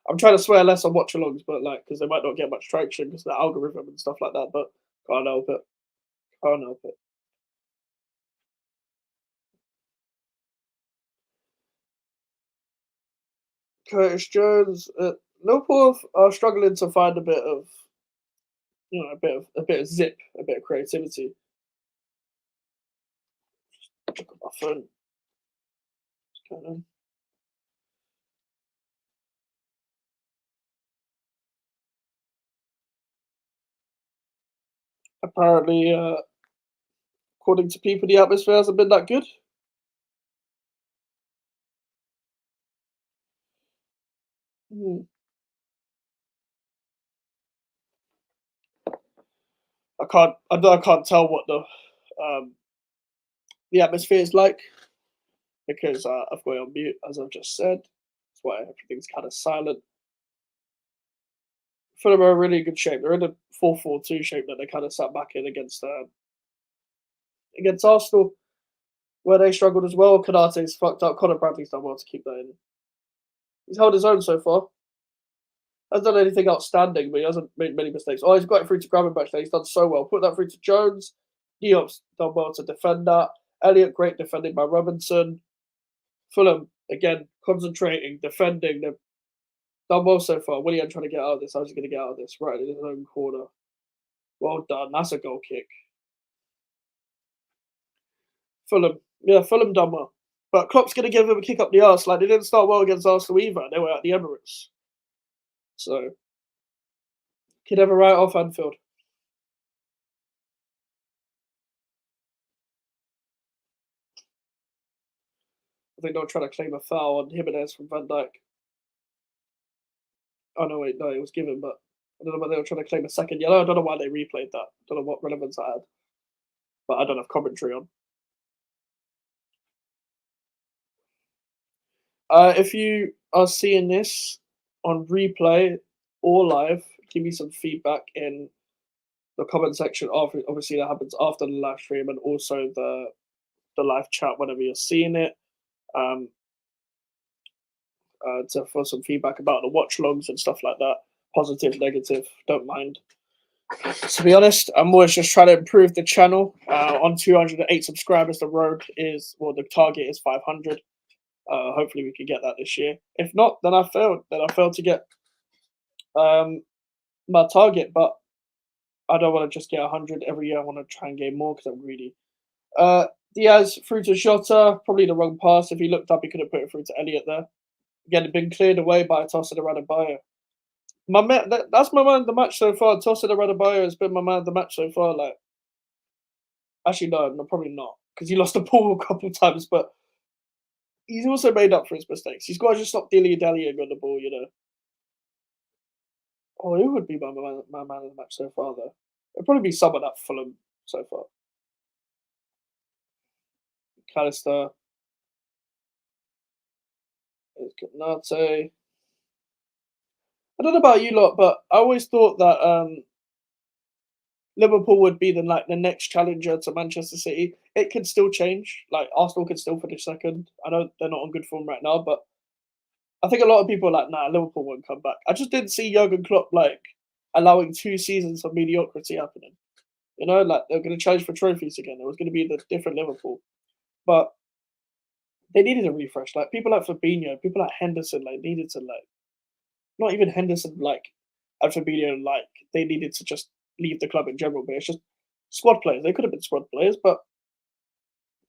S1: I'm trying to swear less on watchalongs, but because they might not get much traction because of the algorithm and stuff like that. But can't help it. Can't help it. Curtis Jones, Liverpool are struggling to find a bit of, a bit of zip, a bit of creativity. Look at my phone. What's going on? Apparently, according to people, the atmosphere hasn't been that good. Hmm. I can't tell what the atmosphere is like because I've got it on mute, as I've just said. That's why everything's kind of silent. Fulham are in really good shape. They're in a 4-4-2 shape that they kind of sat back in against Arsenal, where they struggled as well. Kanate's fucked up. Conor Bradley's done well to keep that in. He's held his own so far. Hasn't done anything outstanding, but he hasn't made many mistakes. Oh, he's got it through to Gravenberch. He's done so well. Put that through to Jones. Diop's done well to defend that. Elliott, great defending by Robinson. Fulham, again, concentrating, defending. They've done well so far. Willian trying to get out of this. How's he going to get out of this? Right in his own corner. Well done. That's a goal kick. Fulham. Yeah, Fulham done well. But Klopp's going to give him a kick up the arse. Like, they didn't start well against Arsenal either. They were at the Emirates. So, could have a right off Anfield. I think they'll try to claim a foul on Jimenez from Van Dijk. Oh, no, wait, no, it was given, but I don't know whether they were trying to claim a second yellow. I don't know why they replayed that. I don't know what relevance that had. But I don't have commentary on. If you are seeing this on replay or live, give me some feedback in the comment section. Obviously, that happens after the live stream and also the live chat whenever you're seeing it. For some feedback about the watchalongs and stuff like that. Positive, negative, don't mind. To be honest, I'm always just trying to improve the channel. On 208 subscribers, the target is 500. Hopefully, we can get that this year. If not, then I failed. Then I failed to get my target. But I don't want to just get 100 every year. I want to try and gain more because I'm greedy. Diaz through to Jota, probably the wrong pass. If he looked up, he could have put it through to Elliott there. Again, it'd been cleared away by Tosin Adebayo. That's my man of the match so far. Tosin Adebayo has been my man of the match so far. Like, actually, no, probably not, because he lost the ball a couple of times, but he's also made up for his mistakes. He's got to just stop dilly-dallying on the ball, Oh, who would be my man of the match so far, though? It'd probably be someone at Fulham so far. Callister. There's Canate. I don't know about you lot, but I always thought that Liverpool would be the next challenger to Manchester City. It could still change. Like, Arsenal could still finish second. I know they're not on good form right now, but I think a lot of people are like, nah, Liverpool won't come back. I just didn't see Jurgen Klopp allowing 2 seasons of mediocrity happening. Like, they're going to challenge for trophies again. It was going to be the different Liverpool. But They needed a refresh. Like people like Fabinho, people like Henderson, like needed to like not even Henderson like and Fabinho like they needed to just leave the club in general. But it's just squad players. They could have been squad players, but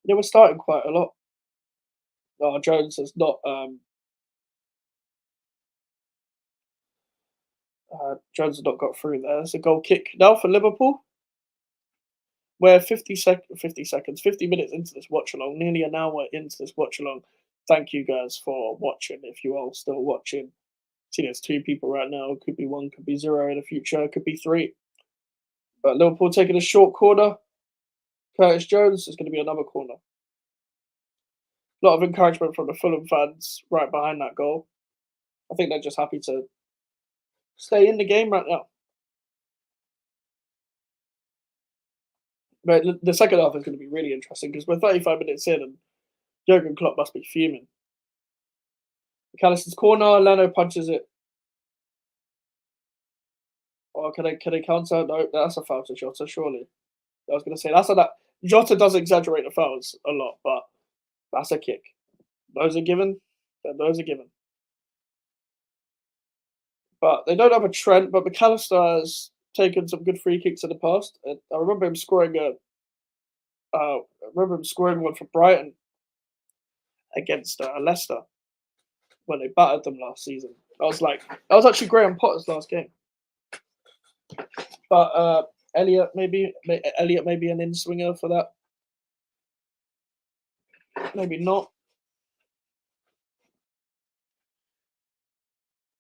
S1: they were starting quite a lot. Jones has not. Jones has not got through there. It's a goal kick now for Liverpool. We're 50 seconds, 50 minutes into this watch along, nearly an hour into this watch along. Thank you guys for watching. If you are still watching, see, there's two people right now. Could be one, could be zero in the future, could be three. But Liverpool taking a short corner. Curtis Jones is going to be another corner. A lot of encouragement from the Fulham fans right behind that goal. I think they're just happy to stay in the game right now. But the second half is going to be really interesting because we're 35 minutes in and Jurgen Klopp must be fuming. McAllister's corner, Leno punches it. Or can they counter? No, that's a foul to Jota, surely. I was going to say that Jota does exaggerate the fouls a lot, but that's a kick. Those are given. Those are given. But they don't have a Trent, but McAllister has taken some good free kicks in the past. And I remember him scoring one for Brighton against Leicester when they battered them last season. That was actually Graham Potter's last game. But Elliot maybe an in swinger for that. Maybe not.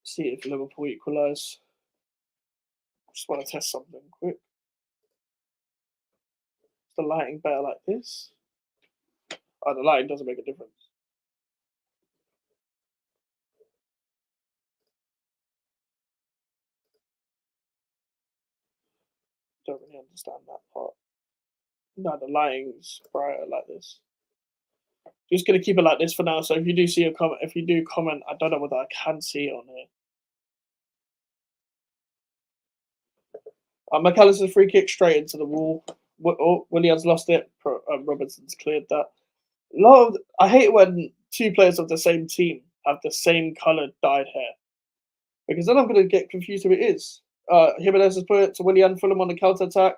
S1: See if Liverpool equalise. Just want to test something quick. Is the lighting better like this? Oh, the lighting doesn't make a difference. Don't really understand that part. No, the lighting's brighter like this. Just gonna keep it like this for now. So if you do see a comment, I don't know whether I can see it on here. McAllister's free kick straight into the wall. Willian's lost it. Robertson's cleared that. I hate when two players of the same team have the same coloured dyed hair because then I'm going to get confused who it is. Jimenez has put it to Willian. Fulham on the counter attack.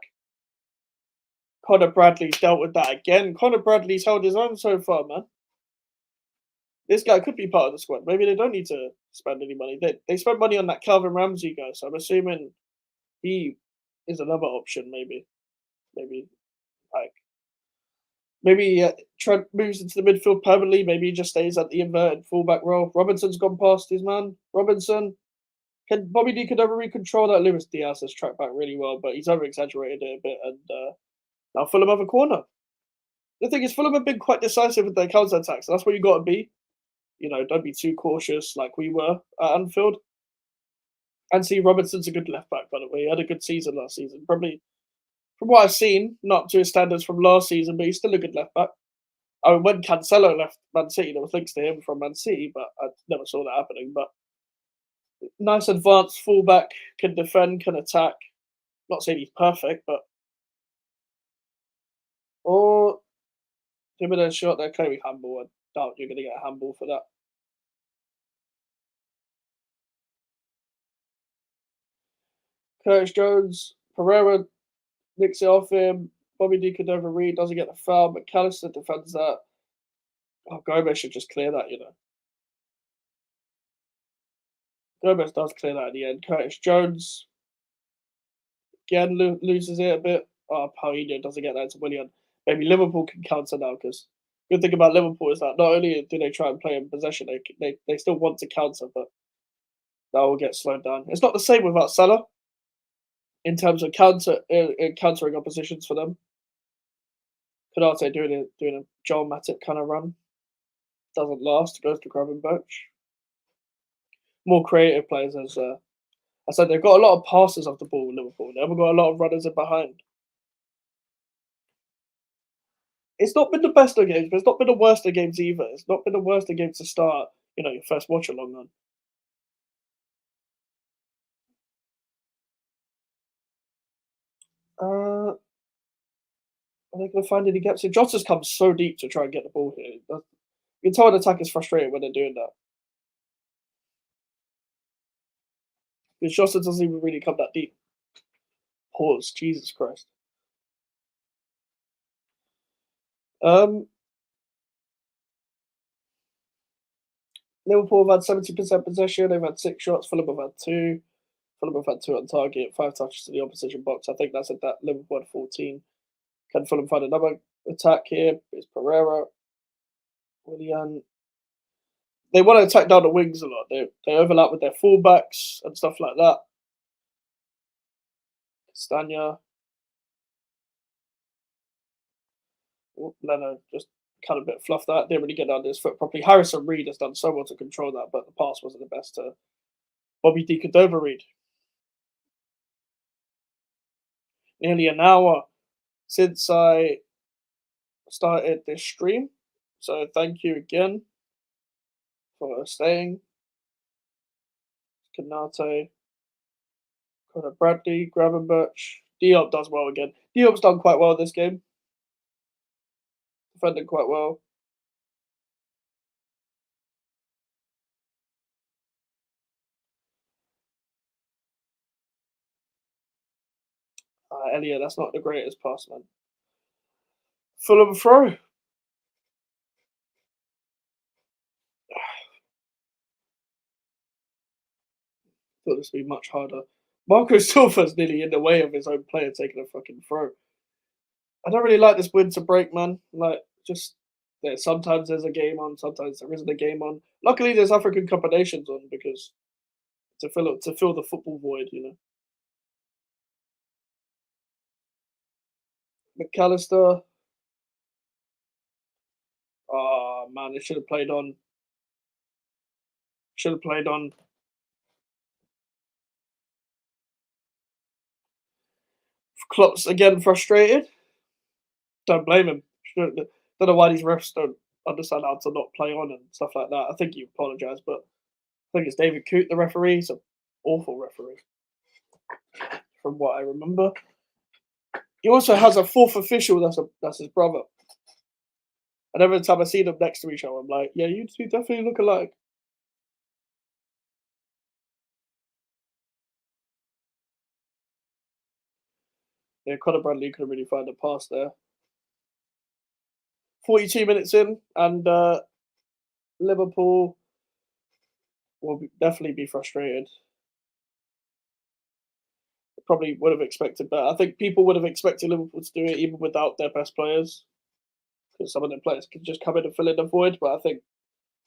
S1: Connor Bradley's dealt with that again. Connor Bradley's held his own so far, man. This guy could be part of the squad. Maybe they don't need to spend any money. They spent money on that Calvin Ramsey guy, so I'm assuming he is another option. Maybe like Trent moves into the midfield permanently. Maybe he just stays at the inverted fullback role. Robinson's gone past his man. Robinson. Can Bobby D could ever control that? Luis Diaz has tracked back really well, but he's over exaggerated it a bit. And now Fulham have a corner. The thing is, Fulham have been quite decisive with their counter attacks. That's where you got to be. Don't be too cautious like we were at Anfield. And see, Robinson's a good left back, by the way. He had a good season last season. Probably, from what I've seen, not to his standards from last season, but he's still a good left back. I mean, when Cancelo left Man City, there was links to him from Man City, but I never saw that happening. But nice advanced fullback, can defend, can attack. Not saying he's perfect, but or Jimenez shot there, clearly handball. I doubt you're going to get a handball for that. Curtis Jones, Pereira nicks it off him. Bobby D could over read, doesn't get the foul. McAllister defends that. Oh, Gomez should just clear that, Gomez does clear that at the end. Curtis Jones again loses it a bit. Oh, Paulinho doesn't get that to Willian. Maybe Liverpool can counter now because good thing about Liverpool is that not only do they try and play in possession, they still want to counter, but that will get slowed down. It's not the same without Salah in terms of countering oppositions for them. Konate doing a Joel Matip kind of run. Doesn't last, goes to Gravenberch. More creative players, as I said, they've got a lot of passes off the ball with Liverpool. They haven't got a lot of runners in behind. It's not been the best of games, but it's not been the worst of games either. It's not been the worst of games to start, your first watch along on. Are they going to find any gaps? Jota's come so deep to try and get the ball here. You can can tell an attack is frustrated when they're doing that. Because Jota doesn't even really come that deep. Pause. Jesus Christ. Liverpool have had 70% possession. They've had 6 shots. Fulham have had 2. Fulham have had 2 on target, 5 touches to the opposition box. I think that's at that. Liverpool had 14. Can Fulham find another attack here? It's Pereira. Willian. They want to attack down the wings a lot. They overlap with their fullbacks and stuff like that. Castagna. Leno just kind of a bit fluffed that. Didn't really get under his foot properly. Harrison Reed has done so well to control that, but the pass wasn't the best to Bobby De Cordova-Reid. Nearly an hour since I started this stream, so thank you again for staying. Kanate, Conor Bradley, Gravenberch. Diop does well again. Diop's done quite well this game. Defending quite well. Elliot, that's not the greatest pass, man. Fulham throw. Thought this would be much harder. Marco Silva's nearly in the way of his own player taking a fucking throw. I don't really like this winter break, man. Like, just sometimes there's a game on, sometimes there isn't a game on. Luckily, there's African Cup of Nations on because to fill the football void, you know. McAllister. Oh man, it should have played on. Should have played on. Klopp's again frustrated. Don't blame him. Don't know why these refs don't understand how to not play on and stuff like that. I think he apologised, but I think it's David Coote, the referee. He's an awful referee, from what I remember. He also has a fourth official that's his brother. And every time I see them next to each other, I'm like, yeah, you two definitely look alike. Yeah, Conor Bradley couldn't really find a pass there. 42 minutes in, and Liverpool will definitely be frustrated. Probably would have expected better. I think people would have expected Liverpool to do it even without their best players, because some of their players can just come in and fill in the void. But I think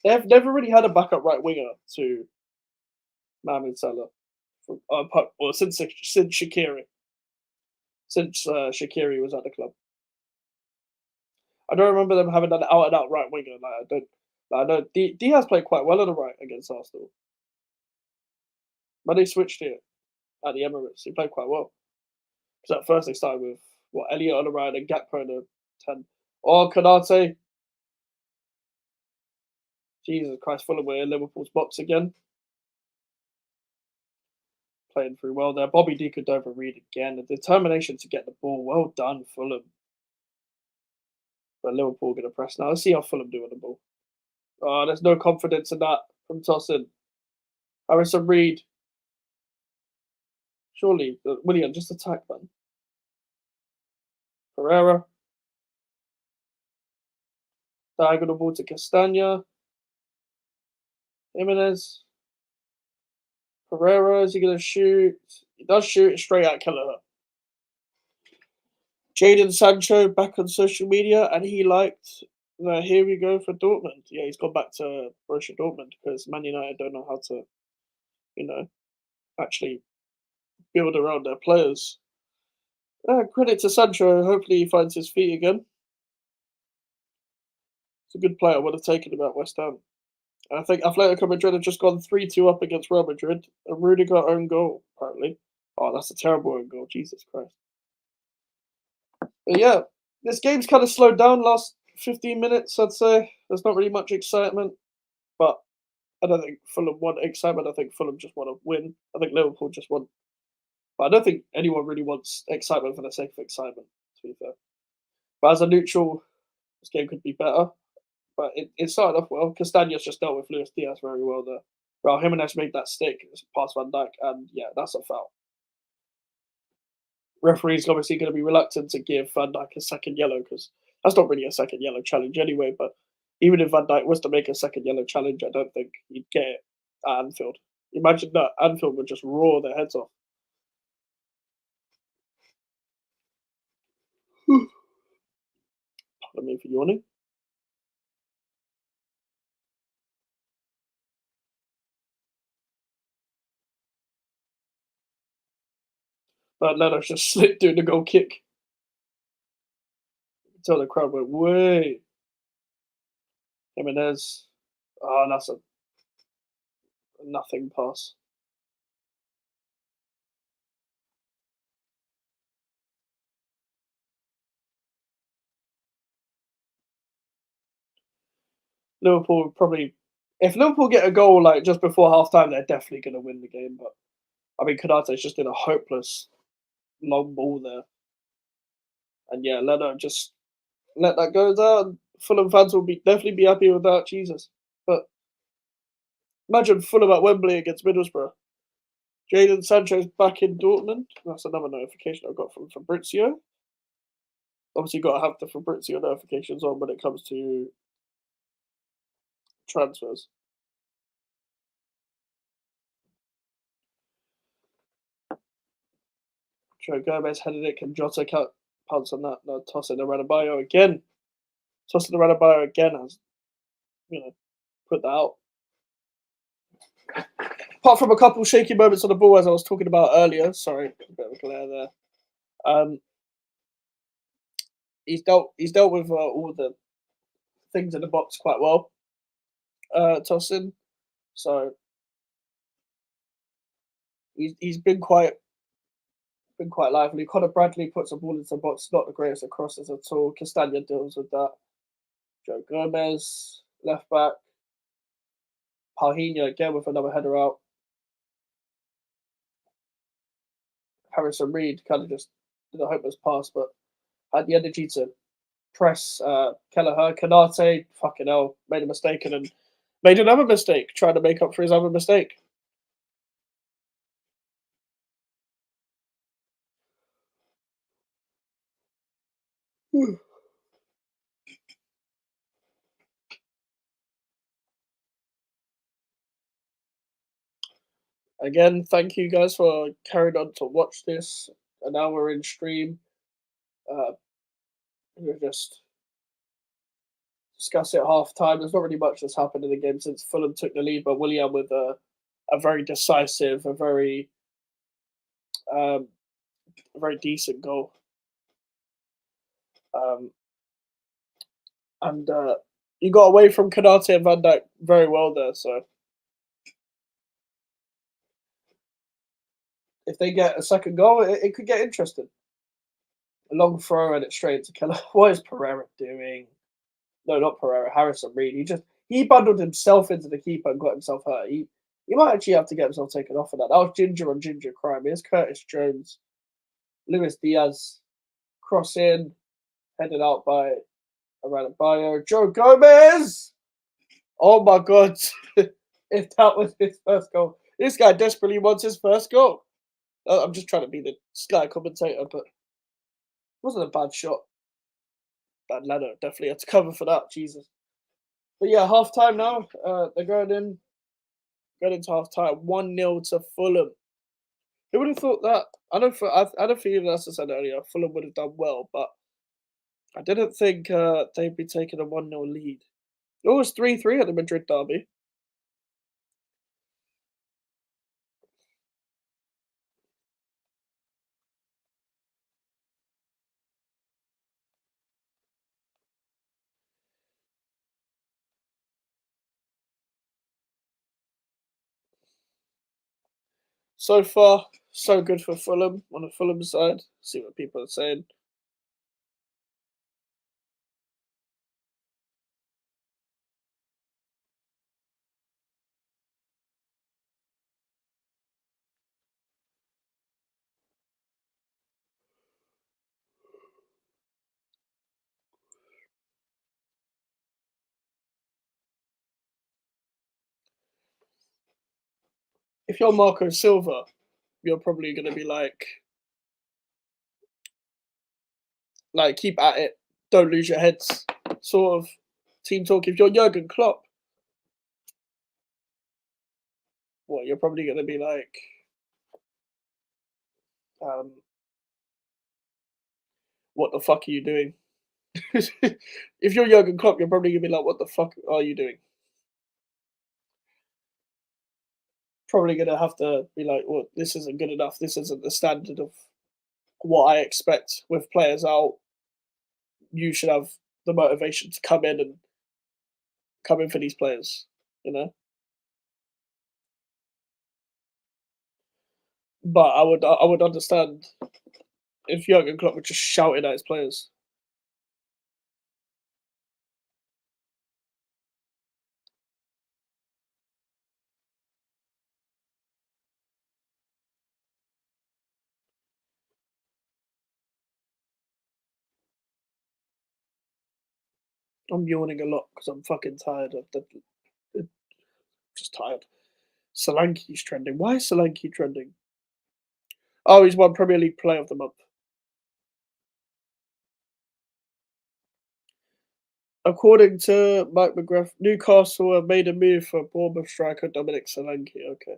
S1: they've never really had a backup right winger to Mohamed Salah, since Shaqiri. Since Shaqiri was at the club, I don't remember them having an out and out right winger. Like I don't. Like, I know Diaz played quite well on the right against Arsenal. When they switched it at the Emirates, he played quite well. Because at first they started with Elliot on the right and Gakpo on the 10. Oh, Kanate. Jesus Christ, Fulham were in Liverpool's box again. Playing through well there. Bobby De Cordova-Reid again. The determination to get the ball. Well done, Fulham. But Liverpool going to press now. Let's see how Fulham do on the ball. Oh, there's no confidence in that from Tosin. Harrison Reed. Surely, William, just attack, man. Pereira. Diagonal ball to Castagna. Jimenez. Pereira, is he going to shoot? He does shoot it straight at Kelleher. Jadon Sancho back on social media, and he liked the here we go for Dortmund. Yeah, he's gone back to Borussia Dortmund because Man United don't know how to, actually build around their players. Credit to Sancho. Hopefully he finds his feet again. It's a good player. I would have taken him at West Ham. I think Atletico Madrid have just gone 3-2 up against Real Madrid. A Rudiger own goal, apparently. Oh, that's a terrible own goal. Jesus Christ. But yeah, this game's kind of slowed down last 15 minutes, I'd say. There's not really much excitement. But I don't think Fulham want excitement. I think Fulham just want to win. I think Liverpool just want. But I don't think anyone really wants excitement for the sake of excitement, to be fair. But as a neutral, this game could be better. but it started off well. Castaños just dealt with Luis Diaz very well there. Raul Jimenez made that stick past Van Dijk, and yeah, that's a foul. Referee's obviously going to be reluctant to give Van Dijk a second yellow because that's not really a second yellow challenge anyway. But even if Van Dijk was to make a second yellow challenge, I don't think he'd get it at Anfield. Imagine that Anfield would just roar their heads off. Pardon me for yawning. But Leno's just slipped doing the goal kick until the crowd went, way. Jimenez. Oh, that's a nothing pass. Liverpool would probably, if Liverpool get a goal like just before half time, they're definitely going to win the game. But I mean, Konate's just in a hopeless long ball there. And yeah, Leno just let that go down. Fulham fans will definitely be happy with that. Jesus. But imagine Fulham at Wembley against Middlesbrough. Jadon Sancho's back in Dortmund. That's another notification I got from Fabrizio. Obviously, got to have the Fabrizio notifications on when it comes to transfers. Joe Gomez headed it. Can Jota pounce on that? No, toss it to Adebayo again. Toss it to Adebayo again has, put that out. Apart from a couple shaky moments on the ball, as I was talking about earlier. Sorry, a bit of a glare there. He's dealt with all the things in the box quite well. Tosin, so he's been quite lively. Conor Bradley puts a ball into the box, not the greatest of crosses at all. Castagna deals with that. Joe Gomez, left back. Paulinho again with another header out. Harrison Reed kind of just did a hopeless pass, but had the energy to press Kelleher. Konate, fucking hell, made a mistake and then made another mistake, trying to make up for his other mistake. Again, thank you guys for carrying on to watch this. And now we're in stream. Uh, we'll just discuss it at half time. There's not really much that's happened in the game since Fulham took the lead, but Willian with a very decisive, um, a very decent goal. And you got away from Konate and Van Dijk very well there. So if they get a second goal, it could get interesting. A long throw and it straight into Keller. What is Pereira doing? No, not Pereira. Harrison Reed. He bundled himself into the keeper and got himself hurt. He might actually have to get himself taken off of that. That was ginger on ginger crime. Here's Curtis Jones, Luis Diaz, cross in, headed out by Adebayo. Joe Gomez. Oh my god! If that was his first goal, this guy desperately wants his first goal. I'm just trying to be the Sky commentator, but it wasn't a bad shot. Bad Leno definitely had to cover for that. Jesus. But yeah, half time now. They're going into half time. 1-0 to Fulham. Who would have thought that? I had a feeling, as I said earlier, Fulham would have done well, but I didn't think they'd be taking a 1-0 lead. It was 3-3 at the Madrid derby. So far, so good for Fulham on the Fulham side. See what people are saying. if you're Marco Silva, you're probably gonna be like keep at it, don't lose your heads, sort of team talk. If you're Jurgen Klopp, what you're probably gonna be like, um, what the fuck are you doing? If you're Jurgen Klopp, you're probably gonna be like, what the fuck are you doing? Probably gonna have to be like, well, this isn't good enough. This isn't the standard of what I expect with players out. You should have the motivation to come in for these players, you know. But I would understand if Jurgen Klopp were just shouting at his players. I'm yawning a lot because I'm fucking tired of the just tired. Solanke's trending. Why is Solanke trending? Oh, he's won Premier League Player of the Month. According to Mike McGrath, Newcastle have made a move for Bournemouth striker Dominic Solanke. Okay,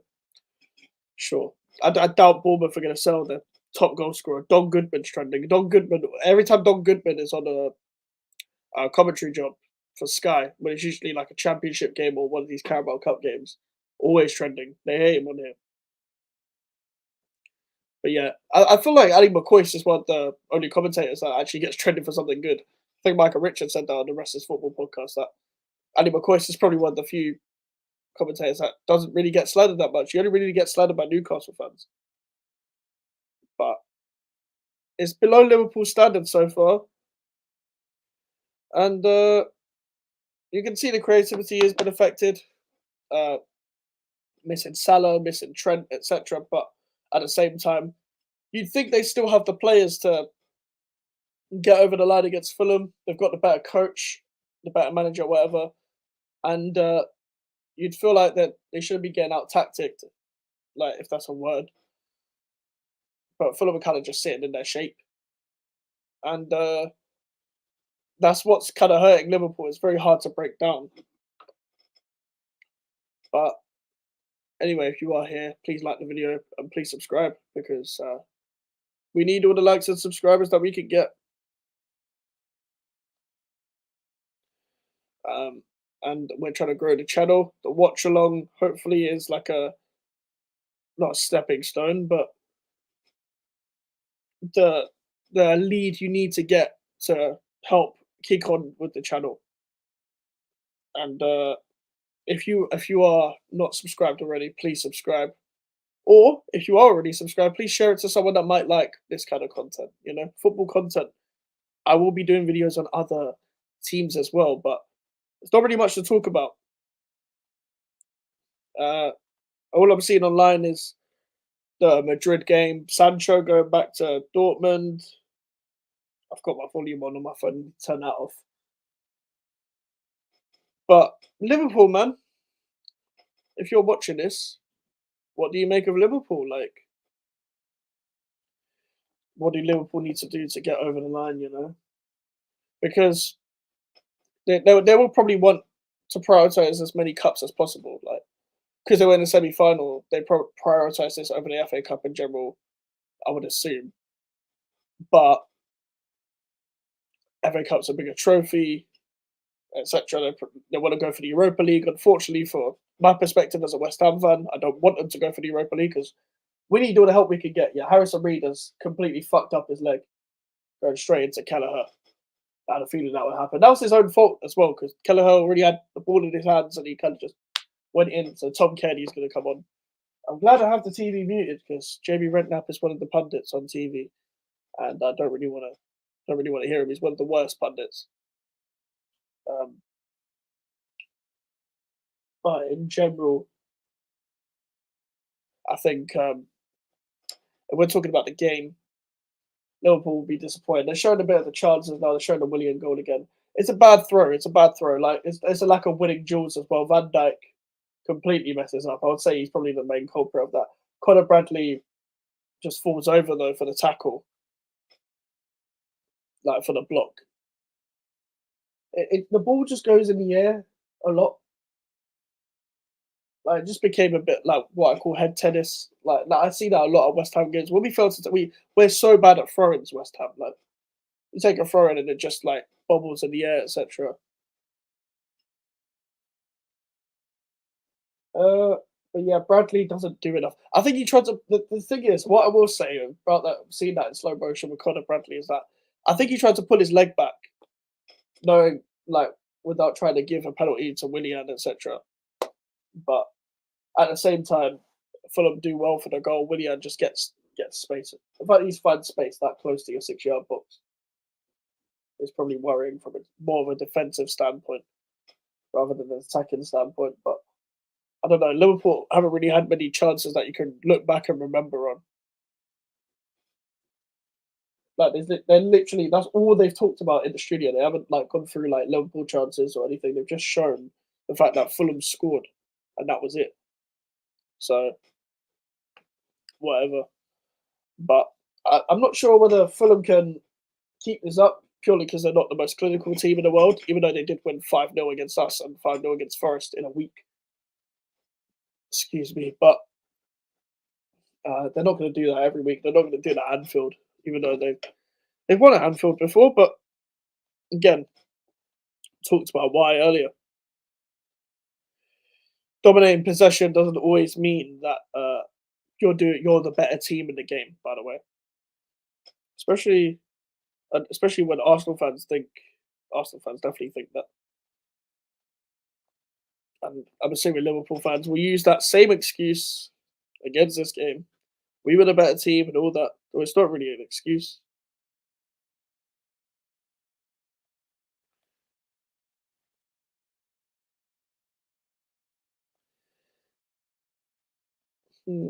S1: sure. I doubt Bournemouth are going to sell their top goal scorer. Don Goodman's trending. Don Goodman, every time Don Goodman is on a commentary job for Sky, when it's usually like a championship game or one of these Carabao Cup games, always trending. They hate him on here. But yeah, I feel like Ali McCoy is one of the only commentators that actually gets trending for something good. I think Michael Richards said that on the Rest is Football podcast that Ali McCoy is probably one of the few commentators that doesn't really get slandered that much. You only really get slandered by Newcastle fans. But it's below Liverpool standards so far. And you can see the creativity has been affected. Uh, missing Salah, missing Trent, etc. But at the same time, you'd think they still have the players to get over the line against Fulham. They've got the better coach, the better manager, whatever. And you'd feel like that they shouldn't be getting out tacticked, like if that's a word. But Fulham are kind of just sitting in their shape. And that's what's kind of hurting Liverpool. It's very hard to break down. But anyway, if you are here, please like the video and please subscribe because we need all the likes and subscribers that we can get. And we're trying to grow the channel. The watch along hopefully is like a not a stepping stone, but the the lead you need to get to help kick on with the channel. And if you are not subscribed already, please subscribe. Or if you are already subscribed, please share it to someone that might like this kind of content. You know, football content. I will be doing videos on other teams as well, but there's not really much to talk about. Uh, all I'm seeing online is the Madrid game, Sancho going back to Dortmund. I've got my volume on my phone, turn that off. But Liverpool, man, if you're watching this, what do you make of Liverpool? Like, what do Liverpool need to do to get over the line, you know? Because they will probably want to prioritize as many cups as possible. Like, because they were in the semi final, they prioritize this over the FA Cup in general, I would assume. But FA Cup's a bigger trophy, etc. They want to go for the Europa League. Unfortunately, for my perspective as a West Ham fan, I don't want them to go for the Europa League because we need all the help we can get. Yeah, Harrison Reed has completely fucked up his leg going straight into Kelleher. I had a feeling that would happen. That was his own fault as well because Kelleher already had the ball in his hands and he kind of just went in. So Tom Kenny's going to come on. I'm glad I have the TV muted because Jamie Redknapp is one of the pundits on TV, and I don't really want to hear him. He's one of the worst pundits. Um, but in general, I think if we're talking about the game, Liverpool will be disappointed. They're showing a bit of the chances now. They're showing the Willian goal again. It's a bad throw. It's a bad throw. Like it's a lack of winning duels as well. Van Dijk completely messes up. I would say he's probably the main culprit of that. Conor Bradley just falls over though for the tackle, like for the block. The ball just goes in the air a lot. Like, it just became a bit like what I call head tennis. Like I see that a lot at West Ham games. When we fail to, we're so bad at throw-ins, West Ham. Like, you take a throw in and it just like bubbles in the air, etc. Uh, but yeah, Bradley doesn't do enough. I think he tried to. The thing is, what I will say about that, seeing that in slow motion with Conor Bradley is that I think he tried to pull his leg back, knowing like without trying to give a penalty to Willian, etc. But at the same time, Fulham do well for the goal. Willian just gets space. The fact he's found space that close to your 6 yard box is probably worrying from more of a defensive standpoint rather than an attacking standpoint. But I don't know. Liverpool haven't really had many chances that you can look back and remember on. Like they're literally that's all they've talked about in the studio. They haven't like gone through like Liverpool chances or anything. They've just shown the fact that Fulham scored, and that was it. So whatever. But I'm not sure whether Fulham can keep this up purely because they're not the most clinical team in the world, even though they did win 5-0 against us and 5-0 against Forest in a week. Excuse me, but they're not going to do that every week. They're not going to do that at Anfield, even though they've won at Anfield before. But again, talked about why earlier. Dominating possession doesn't always mean that you're the better team in the game. By the way, especially especially when Arsenal fans definitely think that, and I'm assuming Liverpool fans will use that same excuse against this game. We were the better team and all that. So it's not really an excuse. Hmm.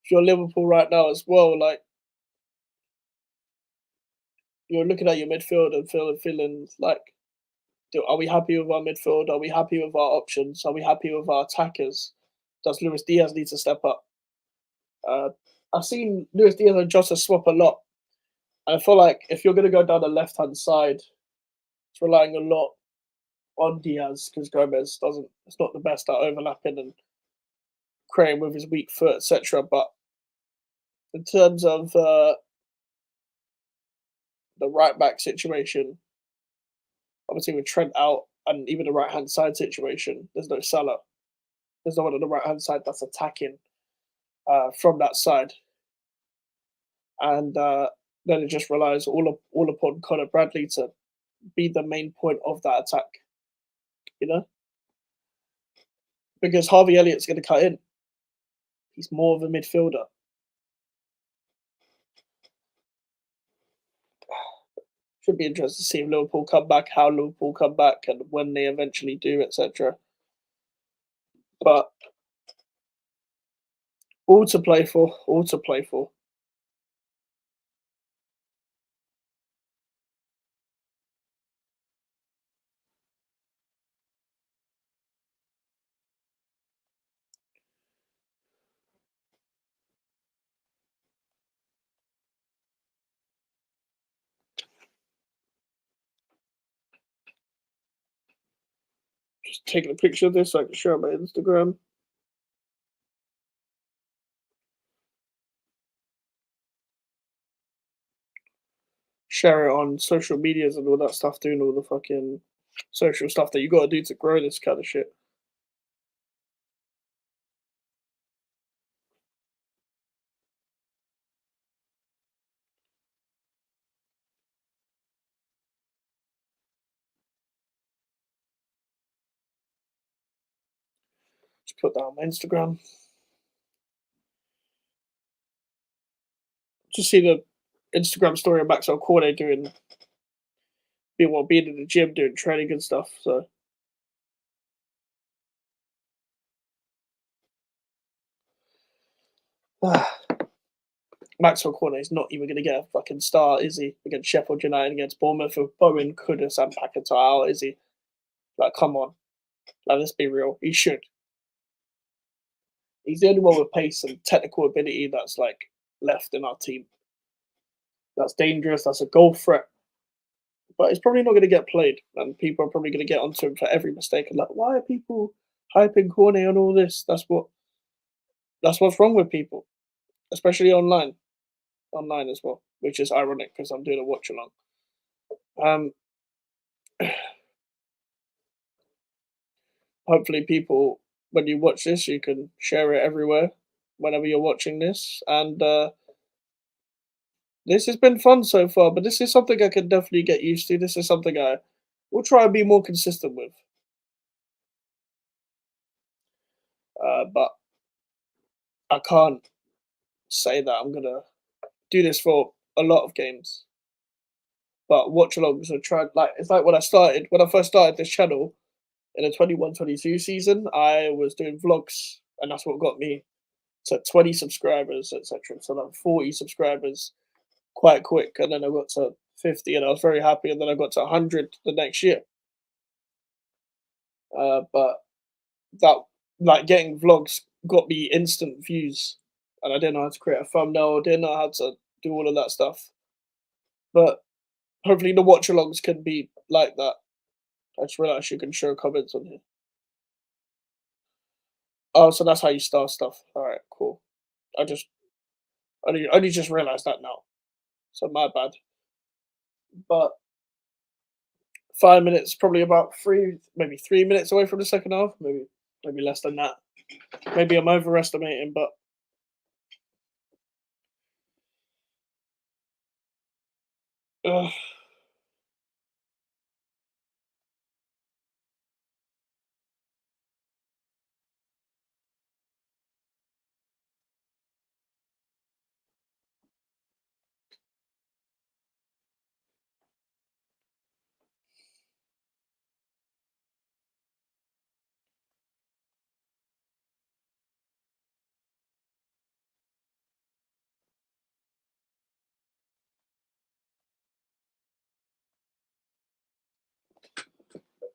S1: If you're Liverpool right now as well, like you're looking at your midfield and feeling like, are we happy with our midfield? Are we happy with our options? Are we happy with our attackers? Does Luis Diaz need to step up? Uh, I've seen Luis Diaz and Jota swap a lot. And I feel like if you're going to go down the left hand side, it's relying a lot on Diaz because Gomez doesn't. It's not the best at overlapping and creating with his weak foot, etc. But in terms of the right back situation, obviously with Trent out and even the right hand side situation, there's no Salah. There's no one on the right hand side that's attacking from that side, and then it just relies all upon Conor Bradley to be the main point of that attack. You know, because Harvey Elliott's going to cut in. He's more of a midfielder. Should be interesting to see if Liverpool come back, how Liverpool come back, and when they eventually do, etc. But all to play for, all to play for. Just taking a picture of this so I can show on my Instagram. Share it on social medias and all that stuff, doing all the fucking social stuff that you got to do to grow this kind of shit. Just put that on my Instagram. Just see the Instagram story of Maxwell Cornet being in the gym, doing training and stuff. So Maxwell Cornet is not even going to get a fucking start, is he? Against Sheffield United, against Bournemouth, with Bowen, Kudus, and Paquetá out, is he? Like, come on. Like, let's be real. He should. He's the only one with pace and technical ability that's like left in our team. That's dangerous. That's a goal threat. But it's probably not going to get played, and people are probably going to get onto him for every mistake. And like, why are people hyping Cornet on all this? That's what's wrong with people, especially online as well, which is ironic because I'm doing a watch along. Um, Hopefully, people, when you watch this, you can share it everywhere whenever you're watching this. And this has been fun so far, but this is something I can definitely get used to. This is something I will try and be more consistent with. But I can't say that I'm gonna do this for a lot of games. But watch alongs are trying like it's like when I first started this channel in the 21-22 season, I was doing vlogs and that's what got me to 20 subscribers, etc. So like 40 subscribers quite quick, and then I got to 50 and I was very happy, and then I got to 100 the next year. But that like getting vlogs got me instant views, and I didn't know how to create a thumbnail, didn't know how to do all of that stuff. But hopefully the watch alongs can be like that. I just realized you can show comments on here. Oh, so that's how you start stuff. All right, cool. I just only just realized that now. So my bad. But 5 minutes, probably about maybe 3 minutes away from the second half. Maybe less than that. Maybe I'm overestimating, but uh,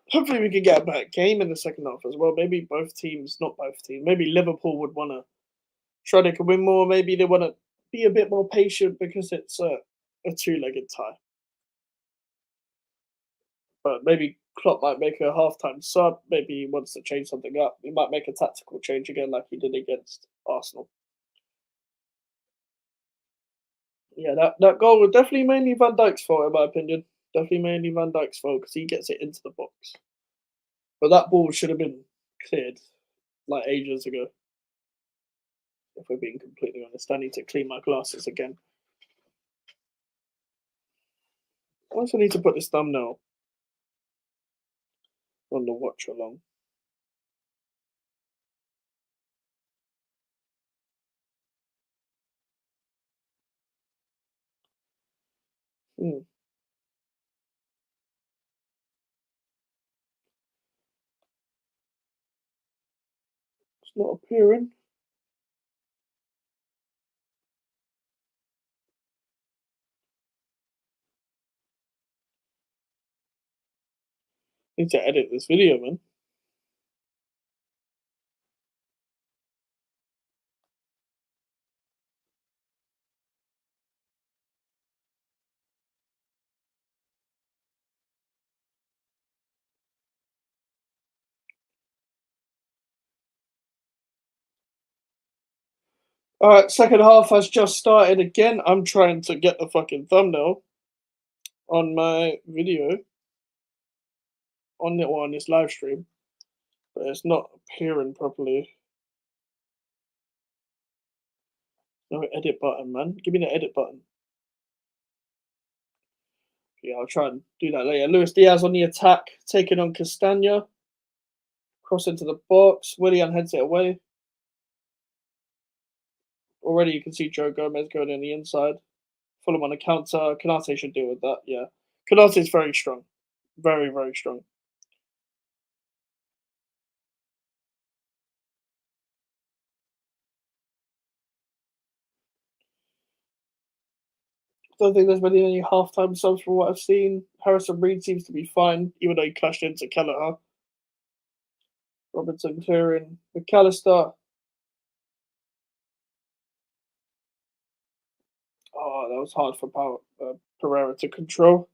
S1: hopefully we can get a better game in the second half as well. Maybe both teams, not both teams. Maybe Liverpool would want to try to win more. Maybe they want to be a bit more patient because it's a two-legged tie. But maybe Klopp might make a halftime sub. Maybe he wants to change something up. He might make a tactical change again, like he did against Arsenal. Yeah, that goal was definitely mainly Van Dijk's fault, in my opinion. Definitely mainly Van Dijk's fault because he gets it into the box. But that ball should have been cleared like ages ago. If we're being completely honest, I need to clean my glasses again. I also need to put this thumbnail on the watch along. Hmm. It's not appearing. Need to edit this video, man. All right, second half has just started again. I'm trying to get the fucking thumbnail on my video on this live stream, but it's not appearing properly. No edit button, man. Give me the edit button. Yeah, I'll try and do that later. Luis Diaz on the attack, taking on Castagna. Cross into the box. Willian heads it away. Already you can see Joe Gomez going in the inside. Fulham on a counter. Canate should deal with that, yeah. Canate is very strong. Very, very strong. don't think there's been any halftime subs from what I've seen. Harrison Reed seems to be fine, even though he clashed into Kelleher. Robinson clearing McAllister. Oh, that was hard for Pereira to control.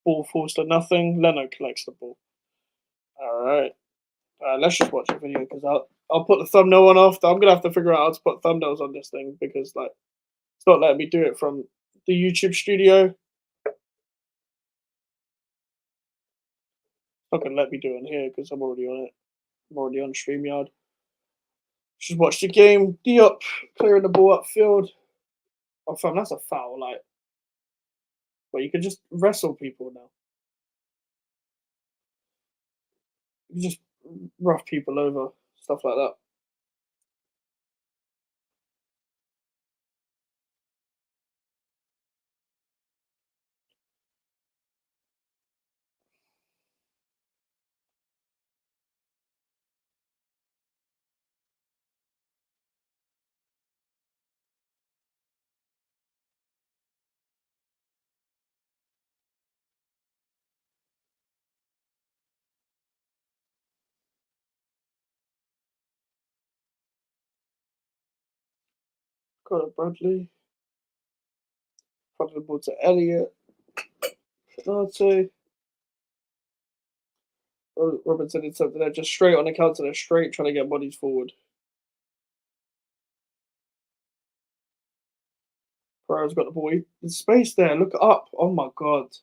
S1: Ball falls to nothing. Leno collects the ball. All right. Let's just watch a video because I'll put the thumbnail on after. I'm gonna have to figure out how to put thumbnails on this thing because like it's not letting me do it from the YouTube studio. It's not gonna let me do it on here because I'm already on it. I'm already on StreamYard. Just watch the game. Diop clearing the ball upfield. Oh, fam, that's a foul. Like, but you can just wrestle people now. You can just rough people over, stuff like that. Got it, Bradley. Front of the ball to Elliott. Canate. Robinson did something there, just straight on the counter there, straight trying to get bodies forward. Pereira's got the ball. There's space there. Look up. Oh my god.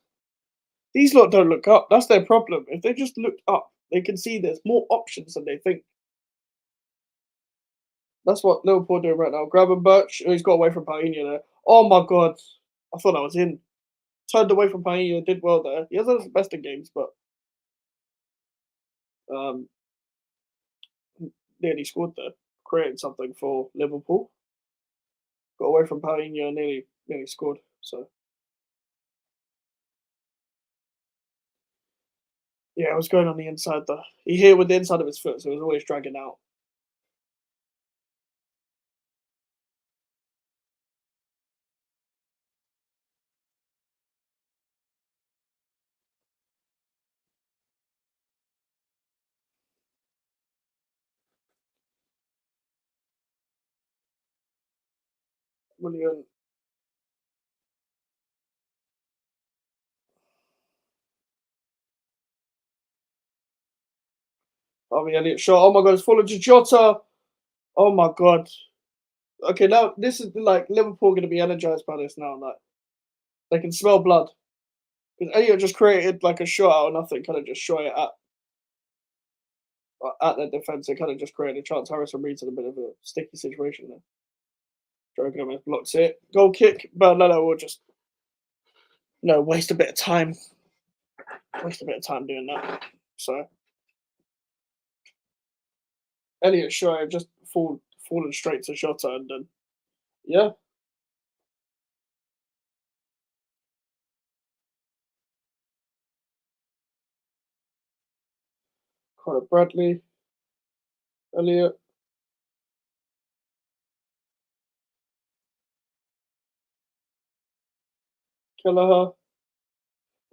S1: These lot don't look up. That's their problem. If they just looked up, they can see there's more options than they think. That's what Liverpool are doing right now. Grabbing Birch. Oh, he's got away from Painha there. Oh my god. I thought I was in. Turned away from Painha, did well there. He hasn't had his best of games, but um, nearly scored there. Created something for Liverpool. Got away from Painha, nearly scored. So yeah, it was going on the inside though. He hit with the inside of his foot, so it was always dragging out. William. Harvey Elliott shot. Oh my god, it's fallen to Jota. Oh my god. Okay, now this is like Liverpool going to be energized by this now. Like they can smell blood because Elliott just created like a shot out of nothing, kind of just shot it at their defense. It kind of just created a chance. Harrison Reed's in a bit of a sticky situation there. Joe blocks it. Goal kick, but Leno will just waste a bit of time. Waste a bit of time doing that. So Elliott Shaw just fallen straight to Jota and then yeah. Conor Bradley, Elliott, Kelleher.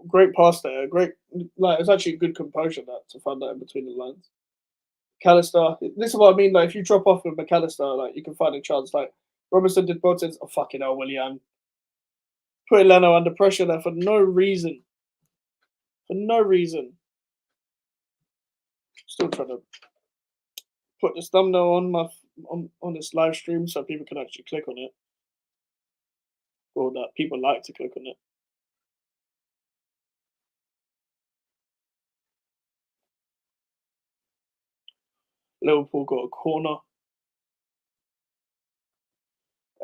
S1: Great pass there. Great, like it's actually a good composure that to find that in between the lines. McAllister. This is what I mean. Like if you drop off with McAllister, like you can find a chance. Like Robinson did both ends. Oh fucking hell, William. Putting Leno under pressure there for no reason. For no reason. Still trying to put this thumbnail on on this live stream so people can actually click on it. Or that people like to click on it. Liverpool got a corner.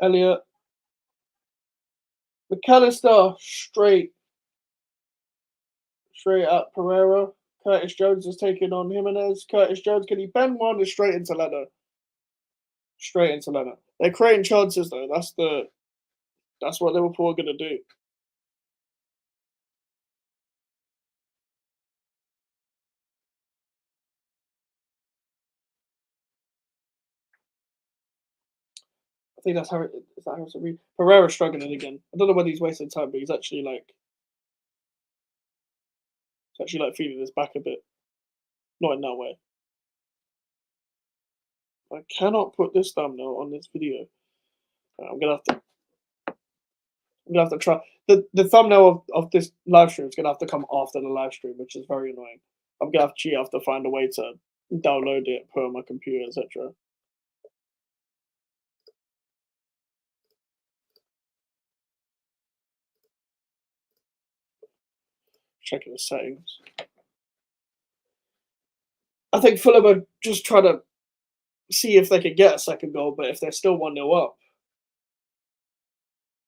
S1: Elliott. McAllister straight at Pereira. Curtis Jones is taking on Jimenez. Curtis Jones, can he bend one and straight into Leno? straight into Leno. They're creating chances though. That's what Liverpool are gonna do. I think that's Harry. Is that Harrison Reed? Pereira's struggling again. I don't know whether he's wasting time, but he's actually like feeling his back a bit. Not in that way. I cannot put this thumbnail on this video. I'm gonna have to. I'm gonna have to try. The thumbnail of this live stream is gonna have to come after the live stream, which is very annoying. I'm gonna have to find a way to download it, put it on my computer, etc. Checking the settings. I think Fulham are just trying to see if they could get a second goal, but if they're still 1-0 up,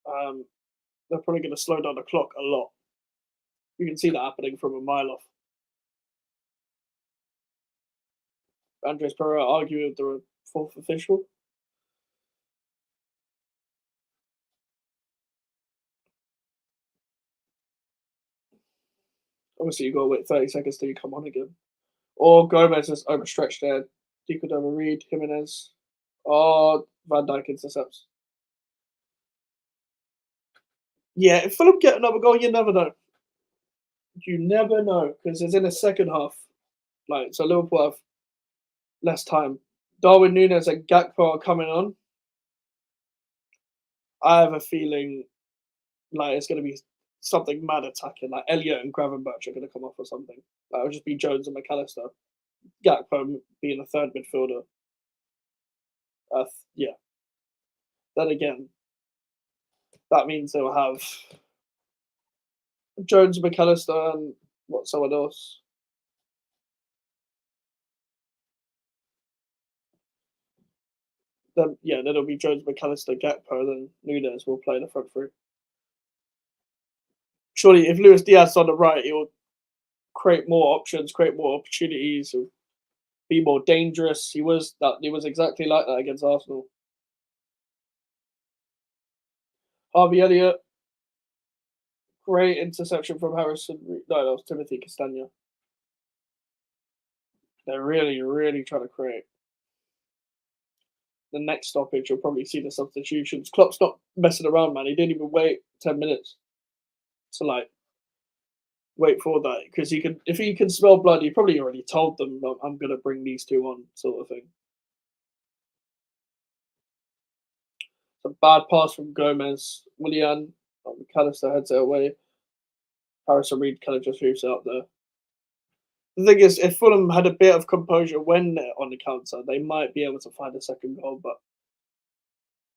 S1: um, they're probably going to slow down the clock a lot. You can see that happening from a mile off. Andres Pereira arguing with the fourth official. Obviously, you've got to wait 30 seconds till you come on again. Or Gomez is overstretched there. You could Reed, Jimenez. Oh, Van Dijk intercepts. Yeah, if Fulham get another goal, you never know. You never know because it's in the second half. Like, so Liverpool have less time. Darwin Núñez and Gakpo are coming on. I have a feeling like it's going to be something mad attacking. Like Elliot and Gravenberch are going to come off or something. Like, it'll just be Jones and McAllister. Gakpo being a third midfielder. Yeah. Then again, that means they'll have Jones and McAllister and someone else. Then it'll be Jones, McAllister, Gakpo, then Núñez will play in the front three. Surely, if Luis Diaz on the right, he'll create more options, create more opportunities, he'll be more dangerous. He was exactly like that against Arsenal. Harvey Elliott, great interception from Harrison. No, that was Timothy Castagna. They're really, really trying to create. The next stoppage, you'll probably see the substitutions. Klopp's not messing around, man. He didn't even wait 10 minutes to wait for that because if he can smell blood, he probably already told them, "I'm going to bring these two on," sort of thing. It's a bad pass from Gomez. Willian, McAllister heads it away. Harrison Reed kind of just moves it up there. The thing is, if Fulham had a bit of composure when they're on the counter, they might be able to find a second goal, but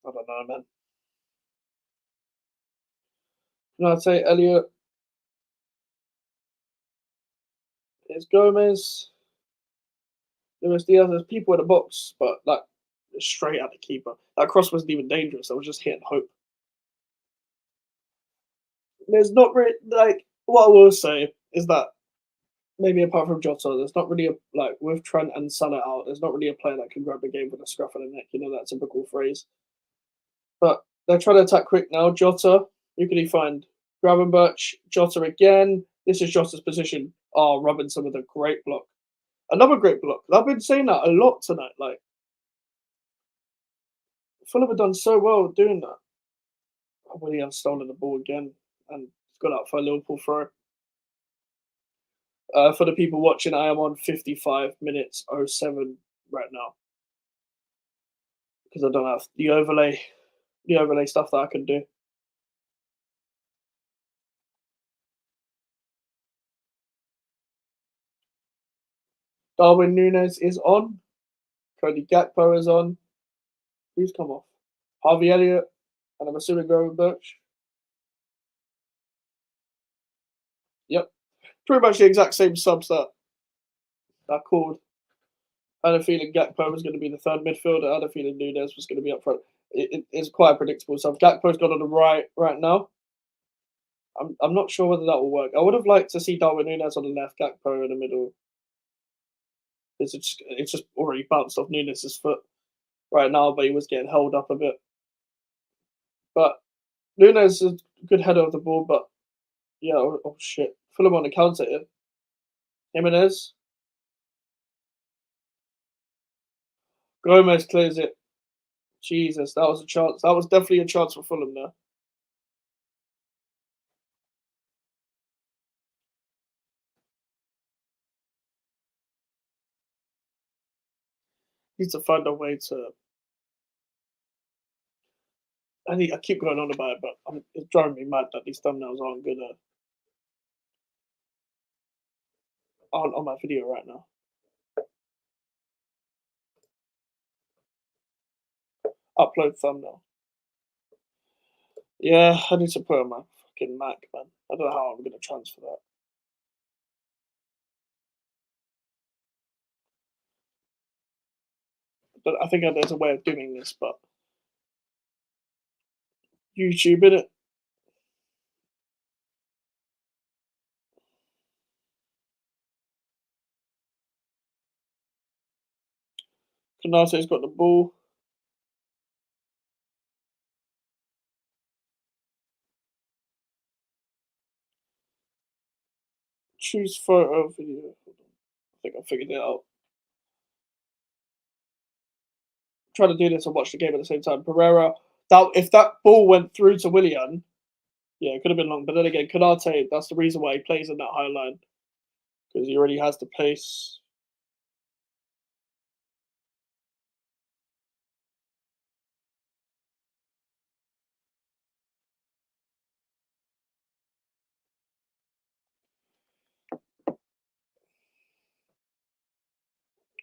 S1: I don't know, man. I'd say Elliot. It's Gomez. Luis Diaz. There's people in the box, but straight at the keeper. That cross wasn't even dangerous. I was just hitting hope. There's not really what I will say is that maybe apart from Jota, there's not really with Trent and Salah out, there's not really a player that can grab the game with a scruff of the neck. You know that typical phrase. But they're trying to attack quick now. Jota, who can he find? Gravenberch, Jota again. This is Jota's position. Oh, Robinson with a great block. Another great block. I've been saying that a lot tonight. Fulham have done so well doing that. Willian's stolen the ball again and got out for a Liverpool throw. For the people watching, I am on 55 minutes 07 right now because I don't have the overlay stuff that I can do. Darwin Núñez is on. Cody Gakpo is on. Who's come off? Harvey Elliott, and I'm assuming Gravenberch. Yep. Pretty much the exact same subs that called. I had a feeling Gakpo was going to be the third midfielder. I had a feeling Núñez was going to be up front. It's quite predictable. So Gakpo's gone on the right now. I'm not sure whether that will work. I would have liked to see Darwin Núñez on the left, Gakpo in the middle. It's just already bounced off Núñez's foot. right now, but he was getting held up a bit. But Nunes is a good header of the ball, but yeah, oh shit. Fulham on the counter here. Jimenez. Gomez clears it. Jesus, that was a chance. That was definitely a chance for Fulham there. Needs to find a way to. I keep going on about it, but it's driving me mad that these thumbnails aren't good on my video right now. Upload thumbnail. Yeah, I need to put it on my fucking Mac, man. I don't know how I'm gonna transfer that. But I think there's a way of doing this, but YouTube in it. Canate's got the ball. Choose photo video. I think I figured it out. Try to do this and watch the game at the same time. Pereira. That if that ball went through to Willian, yeah, it could have been long. But then again, Canate, that's the reason why he plays in that high line. Because he already has the pace.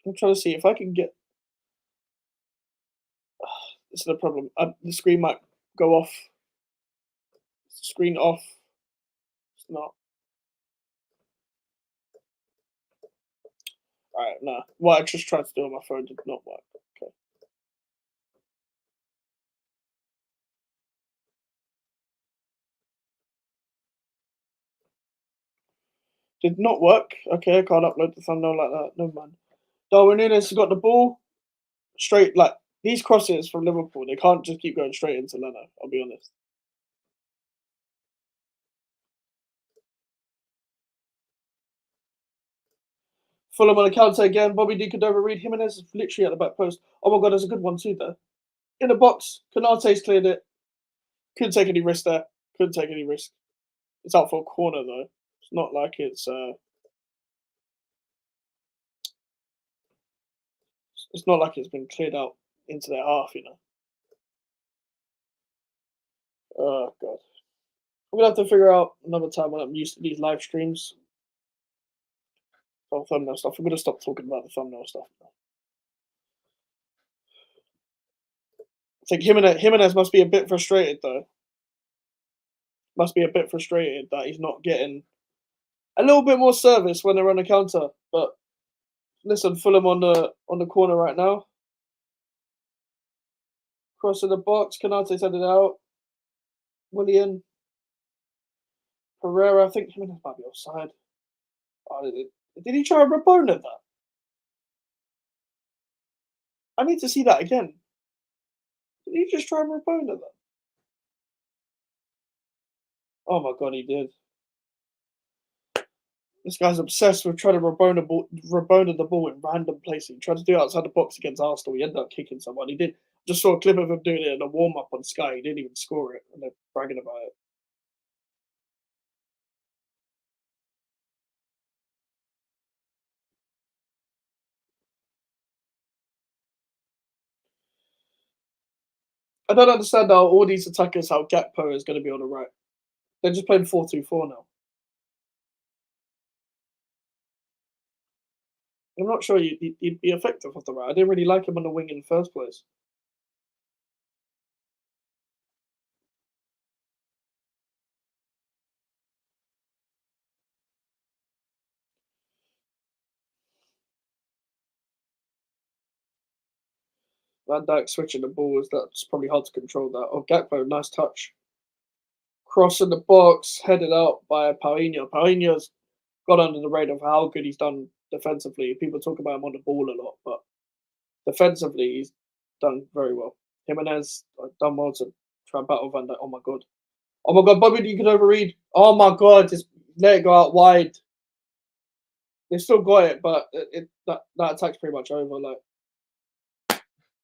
S1: I'm trying to see if I can get. This is the problem. The screen might go off. Screen off. It's not. Alright, nah. What I just tried to do on my phone did not work. Okay. Did not work. Okay, I can't upload the thumbnail like that. No man. Darwin Nunes has got the ball. Straight, like, these crosses from Liverpool, they can't just keep going straight into Leno, I'll be honest. Fulham on the counter again. Bobby D could overread. Jimenez is literally at the back post. Oh my god, there's a good one too there. In the box. Canate's cleared it. Couldn't take any risk there. Couldn't take any risk. It's out for a corner though. It's not like it's not like it's been cleared out into their half, you know. Oh god. I'm gonna have to figure out another time when I'm used to these live streams. Oh, thumbnail stuff. I'm gonna stop talking about the thumbnail stuff now. I think Jimenez must be a bit frustrated though. Must be a bit frustrated that he's not getting a little bit more service when they're on the counter. But listen, Fulham on the corner right now. Cross in the box. Canate's headed out. Willian. Pereira. I think Jimenez might be offside. Oh, did he try a Rabona that? I need to see that again. Did he just try a Rabona that? Oh my god, he did. This guy's obsessed with trying to Rabona the ball in random places. He tried to do it outside the box against Arsenal. He ended up kicking someone. He did. Just saw a clip of him doing it in a warm up on Sky. He didn't even score it, and they're bragging about it. I don't understand how all these attackers, how Gakpo is going to be on the right. They're just playing 4-2-4 now. I'm not sure he'd be effective off the right. I didn't really like him on the wing in the first place. Van Dijk switching the ball, that's probably hard to control that. Oh, Gakpo, nice touch. Cross in the box, headed out by Paulinho. Paulinho's got under the radar for how good he's done defensively. People talk about him on the ball a lot, but defensively, done very well. Jimenez done well to try and battle Van Dijk. Oh my god. Oh my god, Bobby, you could overread. Oh my god, just let it go out wide. They still got it, but that attack's pretty much over. Like,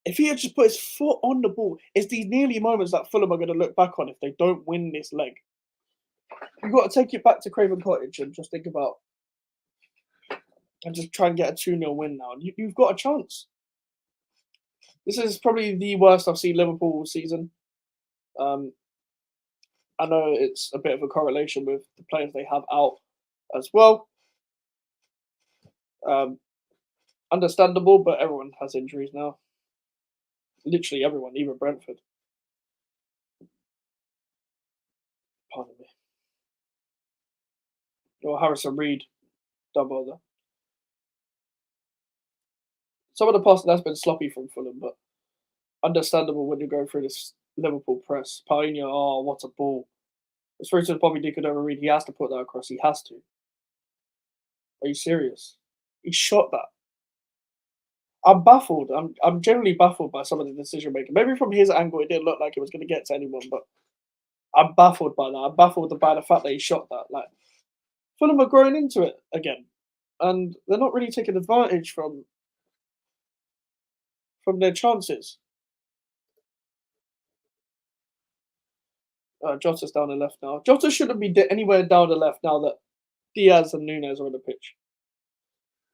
S1: if he had just put his foot on the ball, it's these nearly moments that Fulham are going to look back on if they don't win this leg. You've got to take it back to Craven Cottage and just think about and just try and get a 2-0 win now. And you've got a chance. This is probably the worst I've seen Liverpool all season. I know it's a bit of a correlation with the players they have out as well. Understandable, but everyone has injuries now. Literally everyone, even Brentford. Pardon me. Or Harrison Reed, don't bother. Some of the passing has been sloppy from Fulham, but understandable when you're going through this Liverpool press. Paulinho, oh, what a ball. It's through to Bobby Dick over Reed. He has to put that across. He has to. Are you serious? He shot that. I'm baffled. I'm generally baffled by some of the decision making. Maybe from his angle, it didn't look like it was going to get to anyone, but I'm baffled by that. I'm baffled by the fact that he shot that. Like, Fulham are growing into it again, and they're not really taking advantage from their chances. Jota's down the left now. Jota shouldn't be anywhere down the left now that Diaz and Nunes are on the pitch.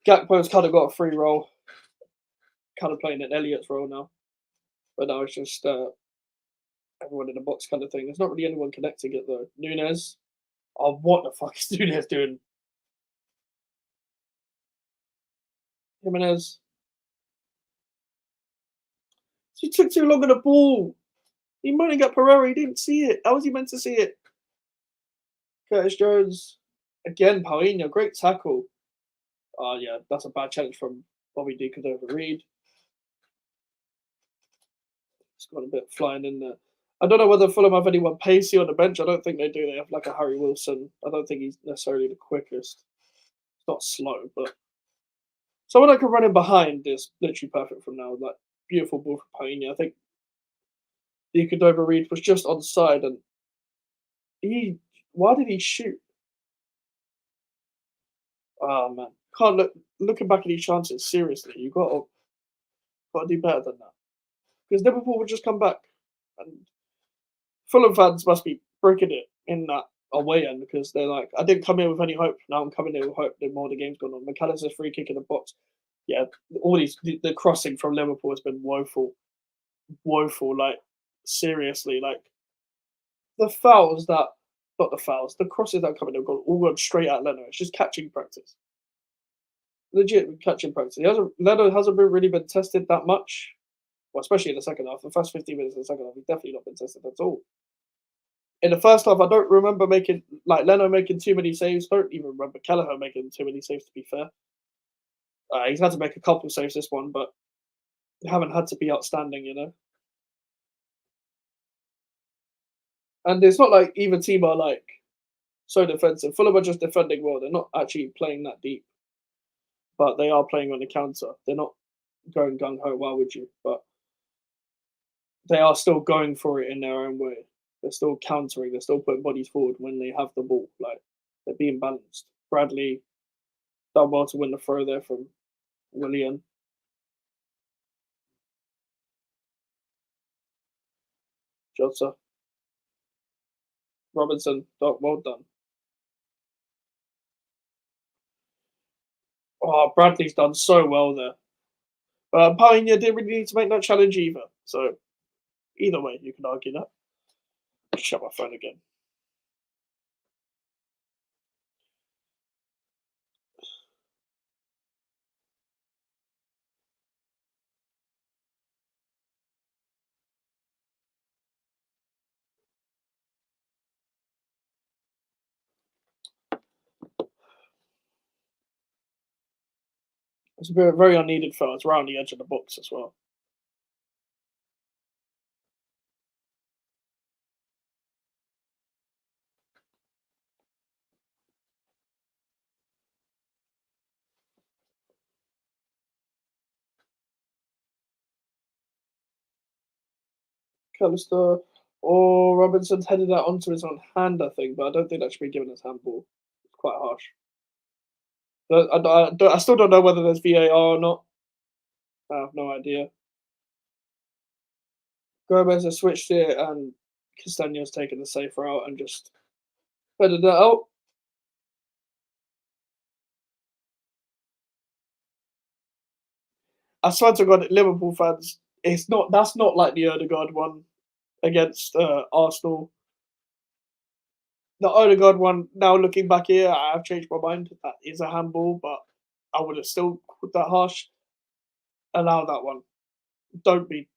S1: Gakpo's kind of got a free role, kind of playing an Elliott's role now. But now it's just everyone in the box kind of thing. There's not really anyone connecting it though. Nunes. Oh, what the fuck is Nunes doing? Jimenez. He took too long on the ball. He moaning at Pereira. He didn't see it. How was he meant to see it? Curtis Jones. Again, Paulinho. Great tackle. Oh, yeah. That's a bad challenge from Bobby D. Cordova Reed. It's got a bit flying in there. I don't know whether Fulham have anyone pacey on the bench. I don't think they do. They have like a Harry Wilson. I don't think he's necessarily the quickest. It's not slow, but someone that can run in behind is literally perfect from now. Like, beautiful ball from Paulinho. I think D. Cordova Reed was just on side and why did he shoot? Oh man, can't looking back at these chances. Seriously, you got to do better than that because Liverpool would just come back, and Fulham fans must be breaking it in that away end because they're like, I didn't come here with any hope. Now I'm coming here with hope. The more the game's gone on, McAllister's free kick in the box. Yeah, all the crossing from Liverpool has been woeful, woeful. Like seriously, like the fouls that. Not the fouls, the crosses that come in have all gone straight at Leno. It's just catching practice. Legit catching practice. Leno hasn't really been tested that much. Well, especially in the second half. The first 15 minutes of the second half, he's definitely not been tested at all. In the first half, I don't remember Leno making too many saves. Don't even remember Kelleher making too many saves, to be fair. He's had to make a couple saves this one, but they haven't had to be outstanding, you know? And it's not like either team are like so defensive. Fulham are just defending well. They're not actually playing that deep. But they are playing on the counter. They're not going gung ho. Why would you? But they are still going for it in their own way. They're still countering. They're still putting bodies forward when they have the ball. Like they're being balanced. Bradley done well to win the throw there from Willian. Jota. Robinson. Well done. Oh, Bradley's done so well there. Paulinho didn't really need to make that challenge either. So either way, you can argue that. Shut my phone again. It's a very unneeded foul. It's around the edge of the box as well. Callister or Robinson's headed that onto his own hand, I think, but I don't think that should be given as handball. It's quite harsh. But I still don't know whether there's VAR or not. I have no idea. Gomez has switched it, and Castagno's taken the safe route and just headed it out. I swear to God, Liverpool fans, that's not like the Odegaard one against Arsenal. The Odegaard one, now looking back here, I've changed my mind. That is a handball, but I would have still called that harsh. Allow that one. Don't be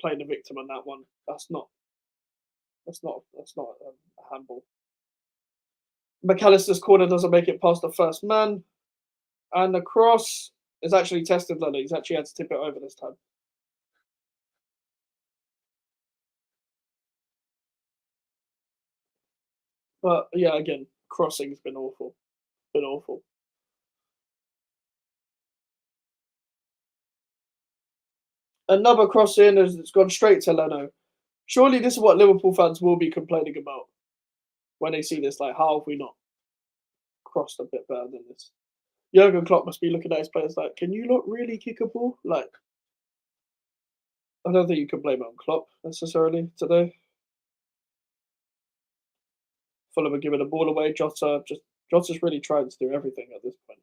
S1: playing the victim on that one. That's not a handball. McAllister's corner doesn't make it past the first man, and the cross is actually tested. Lily. He's actually had to tip it over this time. But yeah, again, crossing's been awful. Been awful. Another cross in has it's gone straight to Leno. Surely this is what Liverpool fans will be complaining about when they see this. Like, how have we not crossed a bit better than this? Jurgen Klopp must be looking at his players like, can you not really kick a ball? Like, I don't think you can blame it on Klopp necessarily today. Fulham are giving the ball away. Jota's really trying to do everything at this point.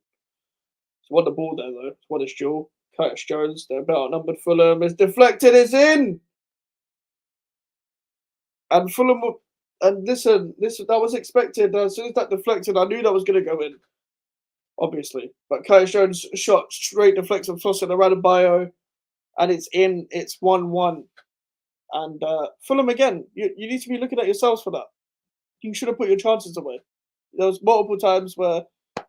S1: He's won the ball there though. It's won his duel. Curtis Jones, they're about outnumbered. Fulham is deflected. It's in. And Fulham, and listen, that was expected. As soon as that deflected, I knew that was going to go in, obviously. But Curtis Jones shot straight deflection toss in around bio, and it's in. It's 1-1. And Fulham again, you need to be looking at yourselves for that. You should have put your chances away. There was multiple times where you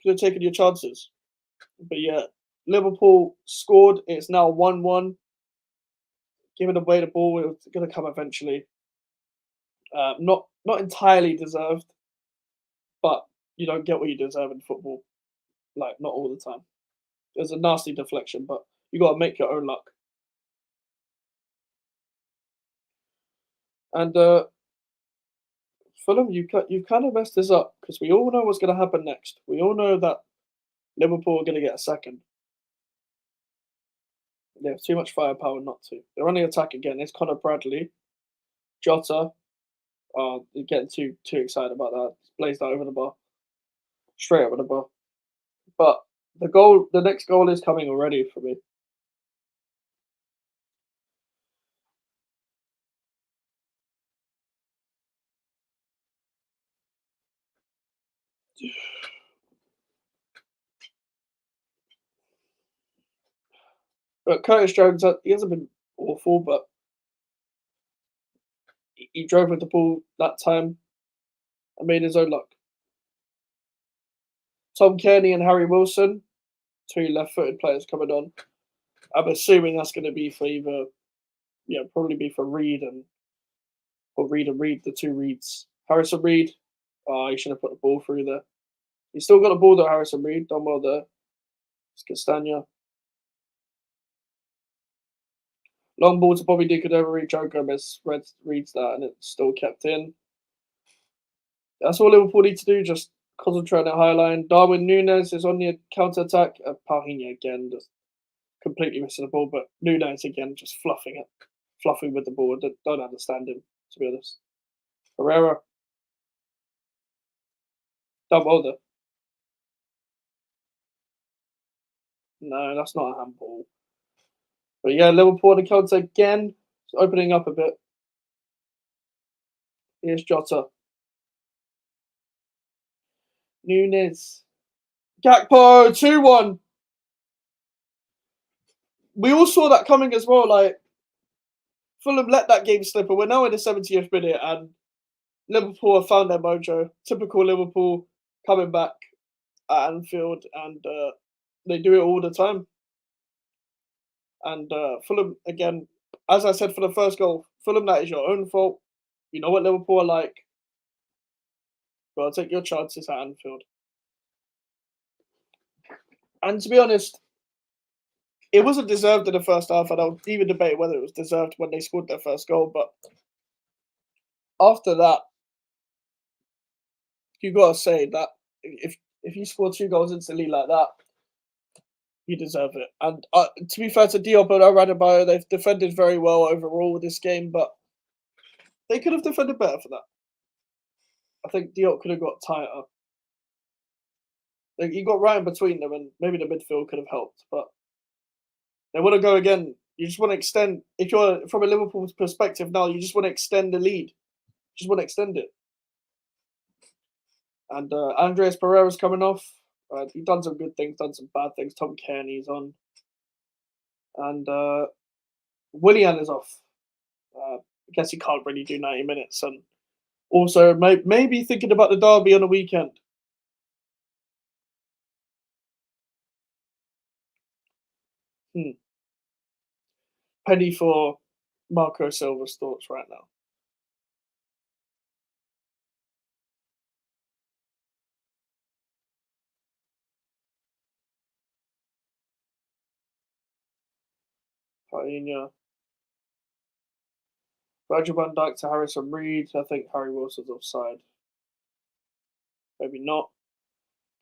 S1: could have taken your chances. But yeah, Liverpool scored. It's now 1-1. Giving away the ball, it's going to come eventually. Not entirely deserved, but you don't get what you deserve in football. Like, not all the time. There's a nasty deflection, but you got to make your own luck. And Fulham, you kind of messed this up because we all know what's going to happen next. We all know that Liverpool are going to get a second. They have too much firepower not to. They're on the attack again. It's Connor Bradley, Jota. You're getting too excited about that. Blazed that over the bar, straight over the bar. But the next goal is coming already for me. But Curtis Jones, he hasn't been awful, but he drove with the ball that time and made his own luck. Tom Kearney and Harry Wilson, two left-footed players coming on. I'm assuming that's going to be for probably be for Reed and Reed, the two Reeds. Harrison Reed, he should have put the ball through there. He's still got the ball though, Harrison Reed. Done well there. It's Castagna. Long ball to Bobby Dicadoveri. Joe Gomez reads that and it's still kept in. That's all Liverpool need to do. Just concentrate on the high line. Darwin Núñez is on the counter attack. Paulinho again, just completely missing the ball. But Núñez again, just fluffing with the ball. Don't understand him, to be honest. Herrera. Done well there. No, that's not a handball. But yeah, Liverpool on the counter again. It's opening up a bit. Here's Jota. Núñez. Gakpo, 2-1. We all saw that coming as well. Like, Fulham let that game slip, and we're now in the 70th minute, and Liverpool have found their mojo. Typical Liverpool coming back at Anfield, and they do it all the time. And Fulham, again, as I said for the first goal, Fulham, that is your own fault. You know what Liverpool are like. Well, take your chances at Anfield. And to be honest, it wasn't deserved in the first half, and I'll even debate whether it was deserved when they scored their first goal. But after that, you gotta say that if you score 2 goals instantly like that, you deserve it. And to be fair to Diop and Adebayo, they've defended very well overall this game, but they could have defended better for that. I think Diop could have got tighter. Like, he got right in between them, and maybe the midfield could have helped. But they want to go again. You just want to extend. If you're from a Liverpool perspective now, you just want to extend the lead. Just want to extend it. And Andreas Pereira's coming off. He's done some good things, done some bad things. Tom Kearney's on. And Willian is off. I guess he can't really do 90 minutes. And also, maybe thinking about the derby on the weekend. Penny for Marco Silva's thoughts right now. Painha. Virgil van Dijk to Harrison Reed. I think Harry Wilson's offside. Maybe not.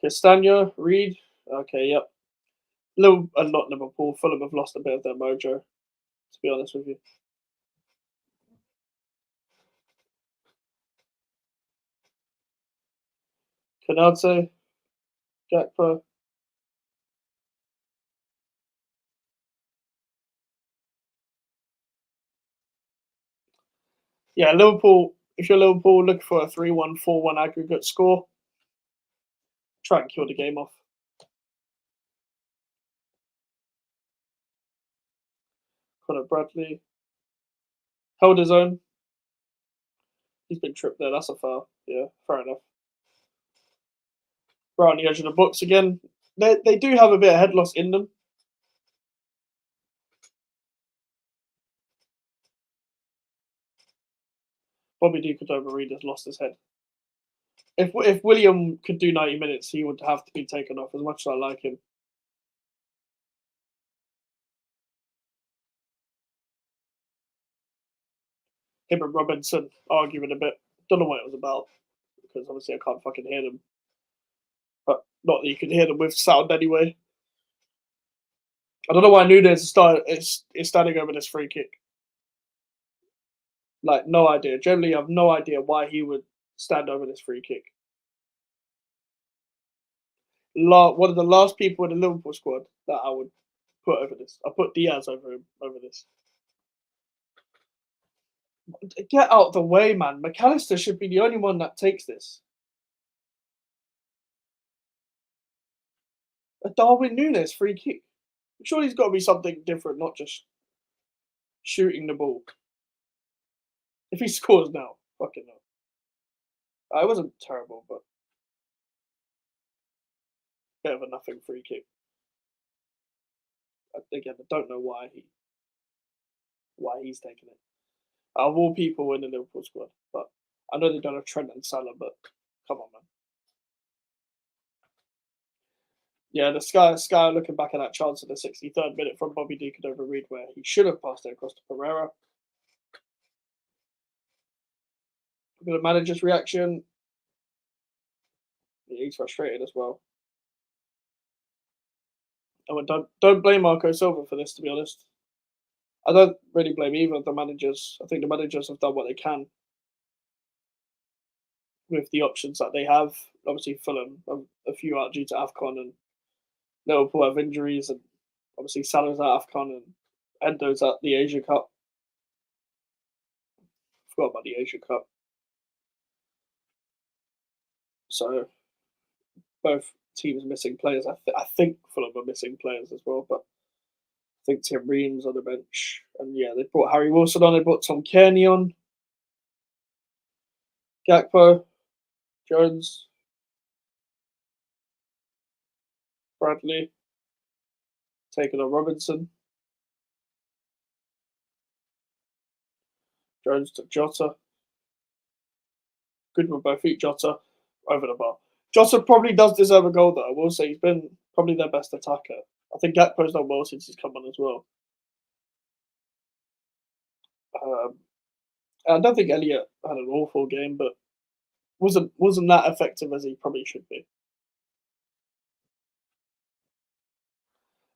S1: Castagna, Reed. Okay, yep. Not Liverpool. Fulham have lost a bit of their mojo, to be honest with you. Canate, Gakpo. Yeah, Liverpool. If you're Liverpool, look for a 3-1, 4-1 aggregate score. Try and kill the game off. Conor Bradley. Held his own. He's been tripped there. That's a foul. Yeah, fair enough. Right on the edge of the box again. They do have a bit of head loss in them. Bobby D could overread has lost his head. If William could do 90 minutes, he would have to be taken off, as much as I like him. Him and Robinson arguing a bit. Don't know what it was about, because obviously I can't fucking hear them. But not that you can hear them with sound anyway. I don't know why Nunes is standing over this free kick. Like, no idea. Generally, I have no idea why he would stand over this free kick. One of the last people in the Liverpool squad that I would put over this. I put Diaz over this. Get out the way, man. McAllister should be the only one that takes this. A Darwin Nunes free kick. I'm sure he's got to be something different, not just shooting the ball. If he scores now, fucking hell. It wasn't terrible, but bit of a nothing free kick. Again, I don't know why he's taking it. Out of all people in the Liverpool squad, but I know they don't have Trent and Salah, but come on, man. Yeah, the Sky are looking back at that chance in the 63rd minute from Bobby D could overread where he should have passed it across to Pereira. Look at the manager's reaction. Yeah, he's frustrated as well. And don't blame Marco Silva for this, to be honest. I don't really blame either of the managers. I think the managers have done what they can with the options that they have. Obviously, Fulham a few out due to AFCON, and Liverpool have injuries, and obviously Salah's at AFCON and Endo's at the Asia Cup. Forgot about the Asia Cup. So both teams missing players. I think Fulham are missing players as well, but I think Tim Ream's on the bench. And yeah, they brought Harry Wilson on, they brought Tom Kearney on. Gakpo, Jones, Bradley, taking on Robinson. Jones took Jota. Good with both feet, Jota over the bar. Jota probably does deserve a goal, though. I will say he's been probably their best attacker. I think Gakpo's done well since he's come on as well. Um, I don't think Elliott had an awful game, but wasn't that effective as he probably should be.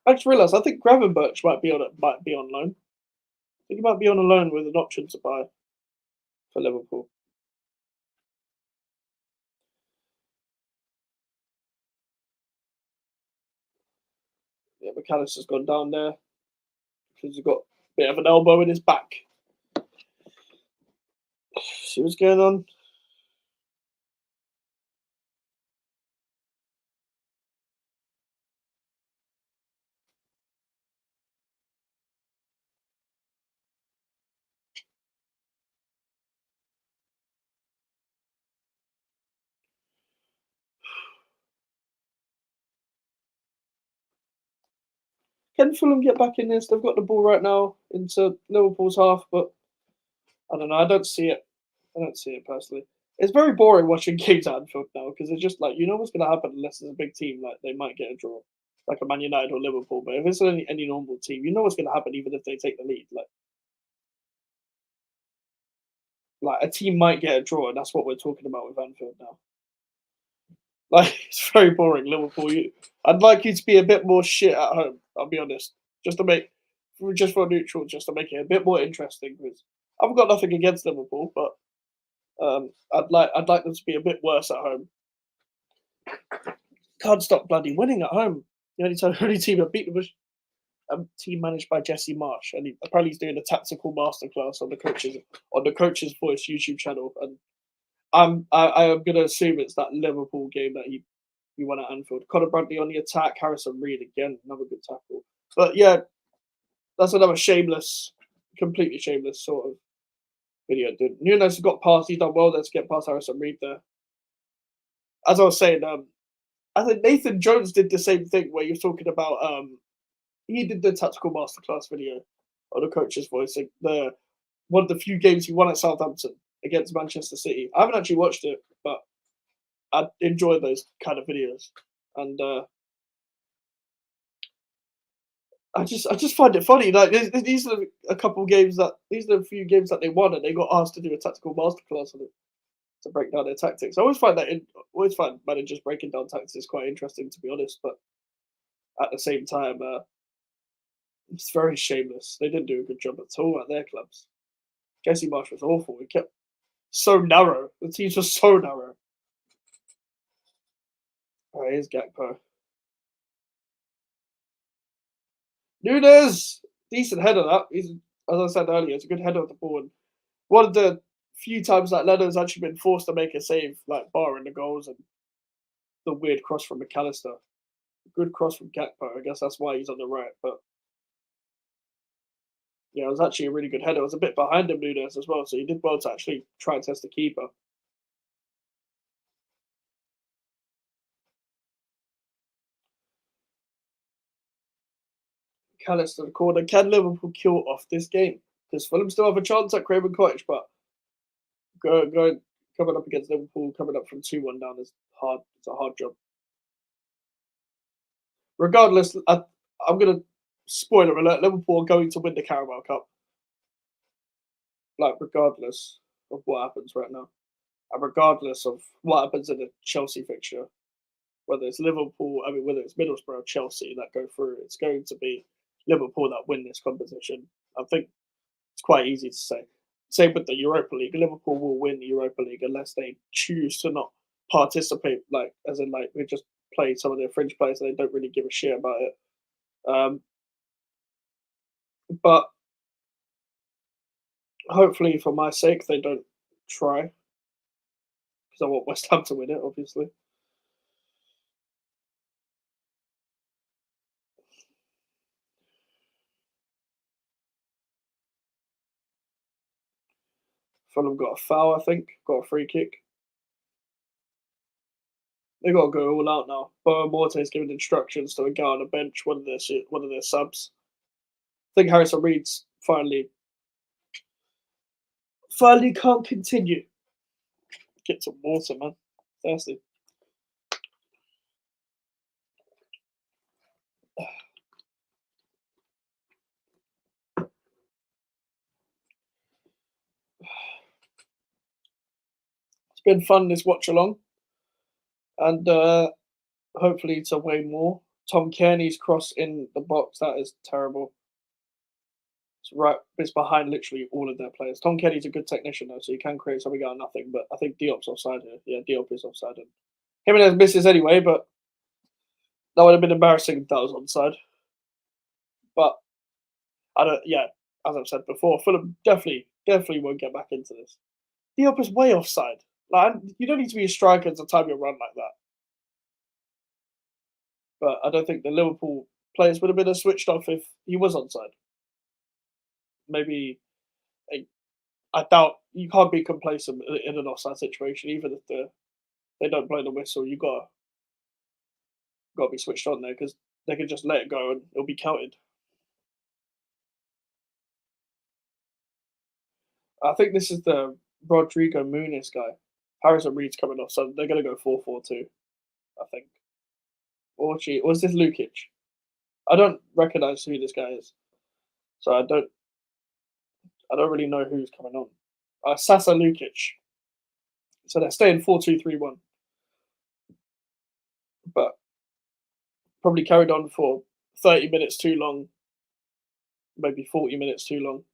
S1: I just realised I think Gravenberch might be on loan. I think he might be on a loan with an option to buy for Liverpool. Yeah, McAllister's gone down there because he's got a bit of an elbow in his back. See what's going on. Can Fulham get back in this? They've got the ball right now into Liverpool's half, but I don't know. I don't see it. I don't see it personally. It's very boring watching games at Anfield now because it's just like you know what's going to happen unless it's a big team. Like they might get a draw, like a Man United or Liverpool. But if it's any normal team, you know what's going to happen even if they take the lead. Like a team might get a draw, and that's what we're talking about with Anfield now. Like it's very boring. Liverpool, I'd like you to be a bit more shit at home. I'll be honest, just to make, just for neutral, just to make it a bit more interesting. Because I've got nothing against Liverpool, but I'd like them to be a bit worse at home. Can't stop bloody winning at home. Only team that beat them was a team managed by Jesse Marsh, and apparently he's doing a tactical masterclass on the coach's voice YouTube channel. And I am gonna assume it's that Liverpool game that he won at Anfield. Conor Bradley on the attack, Harrison Reed again, another good tackle. But yeah, that's another completely shameless sort of video. Dude, Nunes got past, he's done well there to get past Harrison Reed there. As I was saying, I think Nathan Jones did the same thing where you're talking about he did the tactical masterclass video on the coach's voice. Like one of the few games he won at Southampton against Manchester City. I haven't actually watched it, but I enjoy those kind of videos. And I just find it funny. Like these are a couple games that these are the few games that they won, and they got asked to do a tactical masterclass on it to break down their tactics. I always find managers breaking down tactics is quite interesting, to be honest. But at the same time, it's very shameless. They didn't do a good job at all at their clubs. Jesse Marsh was awful. He kept so narrow. The teams were so narrow. All right, here's Gakpo. Nunes, decent header that. He's, as I said earlier, it's a good header of the ball. And one of the few times that Leno's actually been forced to make a save, like barring the goals and the weird cross from McAllister. Good cross from Gakpo. I guess that's why he's on the right. But yeah, it was actually a really good header. It was a bit behind him, Nunes, as well. So he did well to actually try and test the keeper. McAllister, the corner. Can Liverpool kill off this game? Because Fulham still have a chance at Craven Cottage, but going coming up against Liverpool, coming up from 2-1 down is hard. It's a hard job. Regardless, I'm going to spoiler alert: Liverpool are going to win the Carabao Cup. Like regardless of what happens right now, and regardless of what happens in the Chelsea fixture, whether it's Liverpool, whether it's Middlesbrough, Chelsea that go through, it's going to be Liverpool that win this competition. I think it's quite easy to say. Same with the Europa League. Liverpool will win the Europa League unless they choose to not participate, like as in like they just play some of their fringe players and they don't really give a shit about it. But hopefully, for my sake, they don't try because I want West Ham to win it, obviously. Fulham got a foul, I think. Got a free kick. They got to go all out now. Boa Morte's giving instructions to a guy on the bench, one of their subs. I think Harrison Reed's finally can't continue. Get some water, man. Thirsty. been fun this watch along, and hopefully to way more. Tom Kearney's cross in the box, that is terrible. It's right, it's behind literally all of their players. Tom Kearney's a good technician though, so he can create something out of nothing. But I think Diop's offside here. Yeah, Diop is offside. And Jimenez misses anyway, but that would have been embarrassing if that was onside. But I don't. Yeah, as I've said before, Fulham definitely won't get back into this. Diop is way offside. Like you don't need to be a striker to time your run like that. But I don't think the Liverpool players would have been as switched off if he was onside. Maybe I doubt you can't be complacent in an offside situation, even if they don't blow the whistle. You got to be switched on there because they can just let it go and it'll be counted. I think this is the Rodrigo Muniz guy. Harrison Reed's coming off, so they're going to go 4-4-2. I think. Or was this Lukic? I don't recognize who this guy is, so I don't really know who's coming on. Sasa Lukic. So they're staying 4-2-3-1, but probably carried on for 30 minutes too long, maybe 40 minutes too long.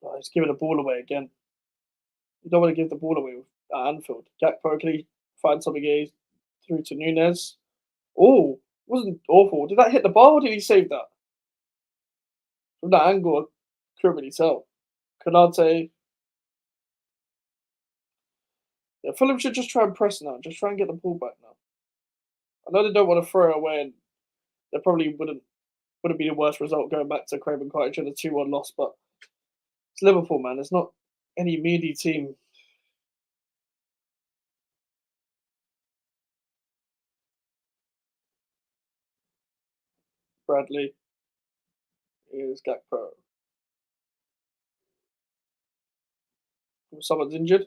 S1: Oh, he's giving the ball away again. You don't want to give the ball away at Anfield. Gakpo, can he find something here? Through to Nunez. Oh, wasn't awful. Did that hit the bar or did he save that? From that angle, I couldn't really tell. Konate. Yeah, Fulham should just try and press now. Just try and get the ball back now. I know they don't want to throw it away, and they probably wouldn't be the worst result going back to Craven Cottage and a 2-1 loss, but it's Liverpool, man. It's not any meaty team. Bradley is Gakpo. Someone's injured.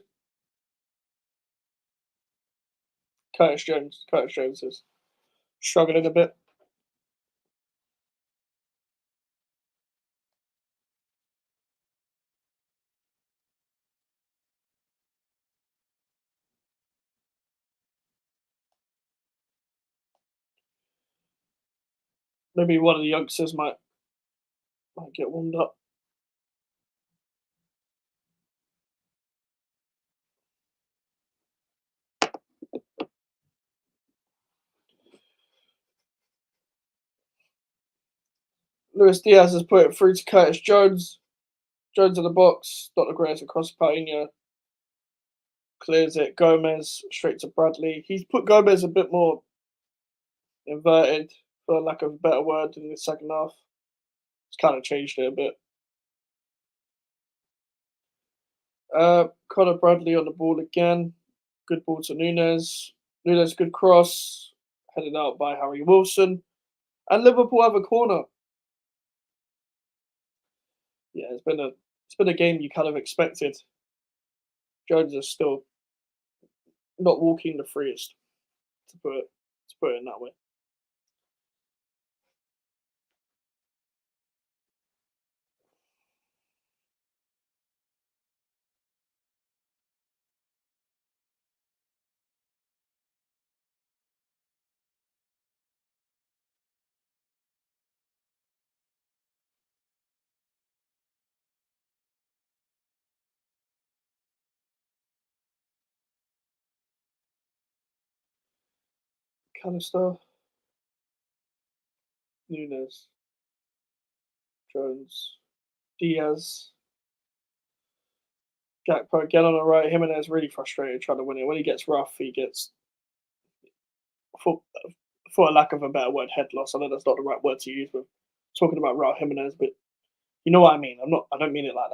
S1: Curtis Jones. Curtis Jones is struggling a bit. Maybe one of the youngsters might get warmed up. Luis Diaz has put it through to Curtis Jones. Jones in the box. Not the greatest across Paina. Clears it. Gomez straight to Bradley. He's put Gomez a bit more inverted, for lack of a better word, in the second half. It's kind of changed it a bit. Connor Bradley on the ball again. Good ball to Nunez. Nunez, good cross. Headed out by Harry Wilson. And Liverpool have a corner. Yeah, it's been a game you kind of expected. Jones is still not walking the freest, to put it in that way. Canister, Nunez, Jones, Diaz, Gakpo again on the right. Jimenez really frustrated trying to win it. When he gets rough, he gets, for, for a lack of a better word, head loss. I know that's not the right word to use with talking about Raul Jimenez, but you know what I mean. I don't mean it like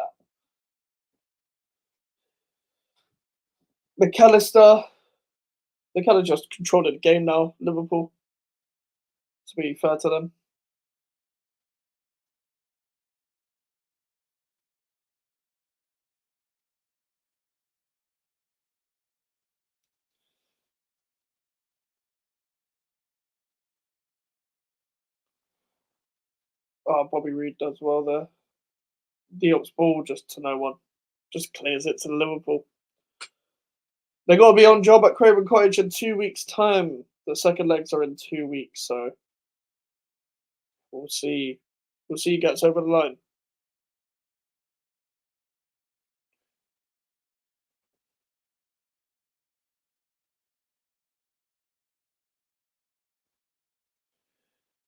S1: that. McAllister, they kind of just controlled the game now, Liverpool, to be fair to them. Oh, Bobby Reed does well there. Diop's ball just to no one. Just clears it to Liverpool. They got to be on job at Craven Cottage in 2 weeks' time. The second legs are in 2 weeks, so we'll see. We'll see who gets over the line.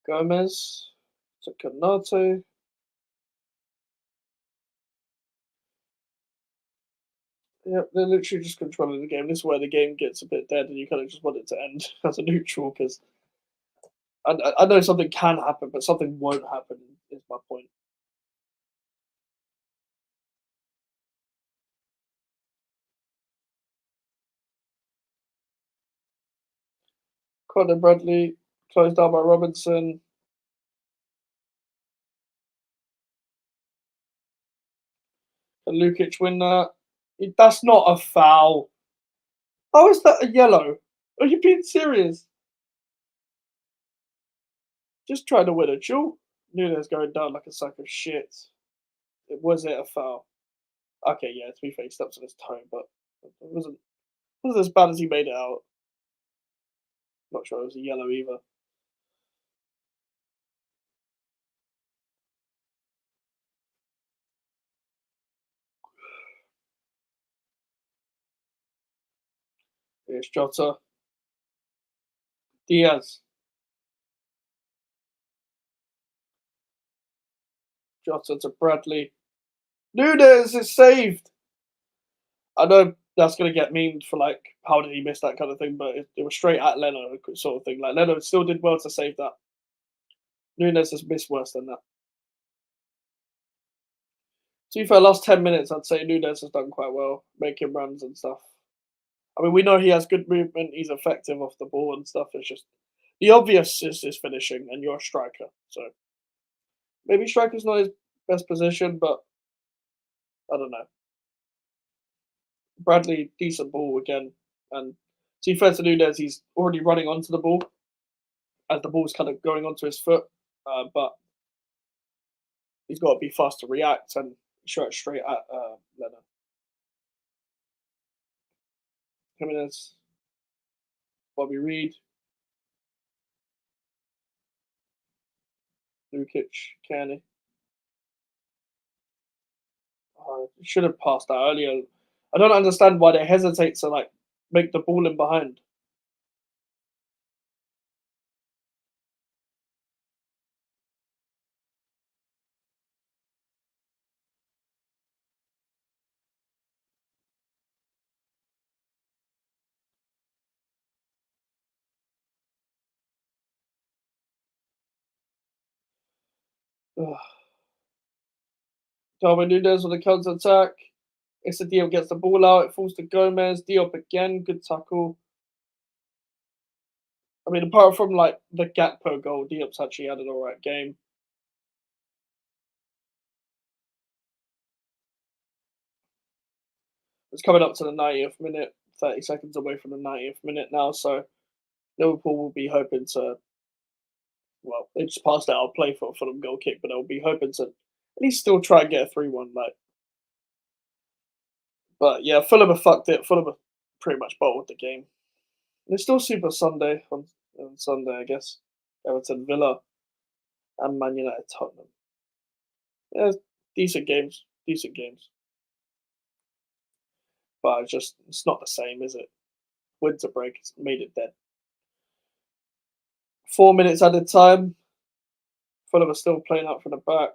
S1: Gomez to Canate. Yep, they're literally just controlling the game. This is where the game gets a bit dead, and you kind of just want it to end as a neutral because I know something can happen, but something won't happen. Is my point. Connor Bradley closed down by Robinson. And Lukic win that. That's not a foul. How is that a yellow? Are you being serious? Just trying to win a duel. Nunes going down like a sack of shit. Was it a foul? Okay, yeah, to be fair, he steps on his toe, but it wasn't as bad as he made it out. Not sure it was a yellow either. Here's Jota. Diaz. Jota to Bradley. Nunes is saved. I know that's going to get memed for like, how did he miss that kind of thing, but it was straight at Leno sort of thing. Like, Leno still did well to save that. Nunes has missed worse than that. To be fair, last 10 minutes, I'd say Nunes has done quite well, making runs and stuff. I mean, we know he has good movement, he's effective off the ball and stuff. It's just the obvious is finishing, and you're a striker. So maybe striker's not his best position, but I don't know. Bradley, decent ball again. And to be fair to Nunes, he's already running onto the ball as the ball's kind of going onto his foot. But he's got to be fast to react and shoot straight at Leno. Jimenez, Bobby Reed, Lukic, Kearney. Should have passed that earlier. I don't understand why they hesitate to like make the ball in behind. Darwin Nunes on the counter attack. Issa Diop gets the ball out. It falls to Gomez. Diop again. Good tackle. I mean, apart from like the Gakpo goal, Diop's actually had an alright game. It's coming up to the 90th minute, 30 seconds away from the 90th minute now. So Liverpool will be hoping to, well, they just passed out a play for a Fulham goal kick, but they'll be hoping to at least still try and get a 3-1. Like, but yeah, Fulham have fucked it. Fulham have pretty much bottled the game. And it's still Super Sunday on Sunday, I guess. Everton, Villa, and Man United, Tottenham. Yeah, decent games. Decent games. But it's not the same, is it? Winter break has made it dead. 4 minutes added time. Fulham are still playing out from the back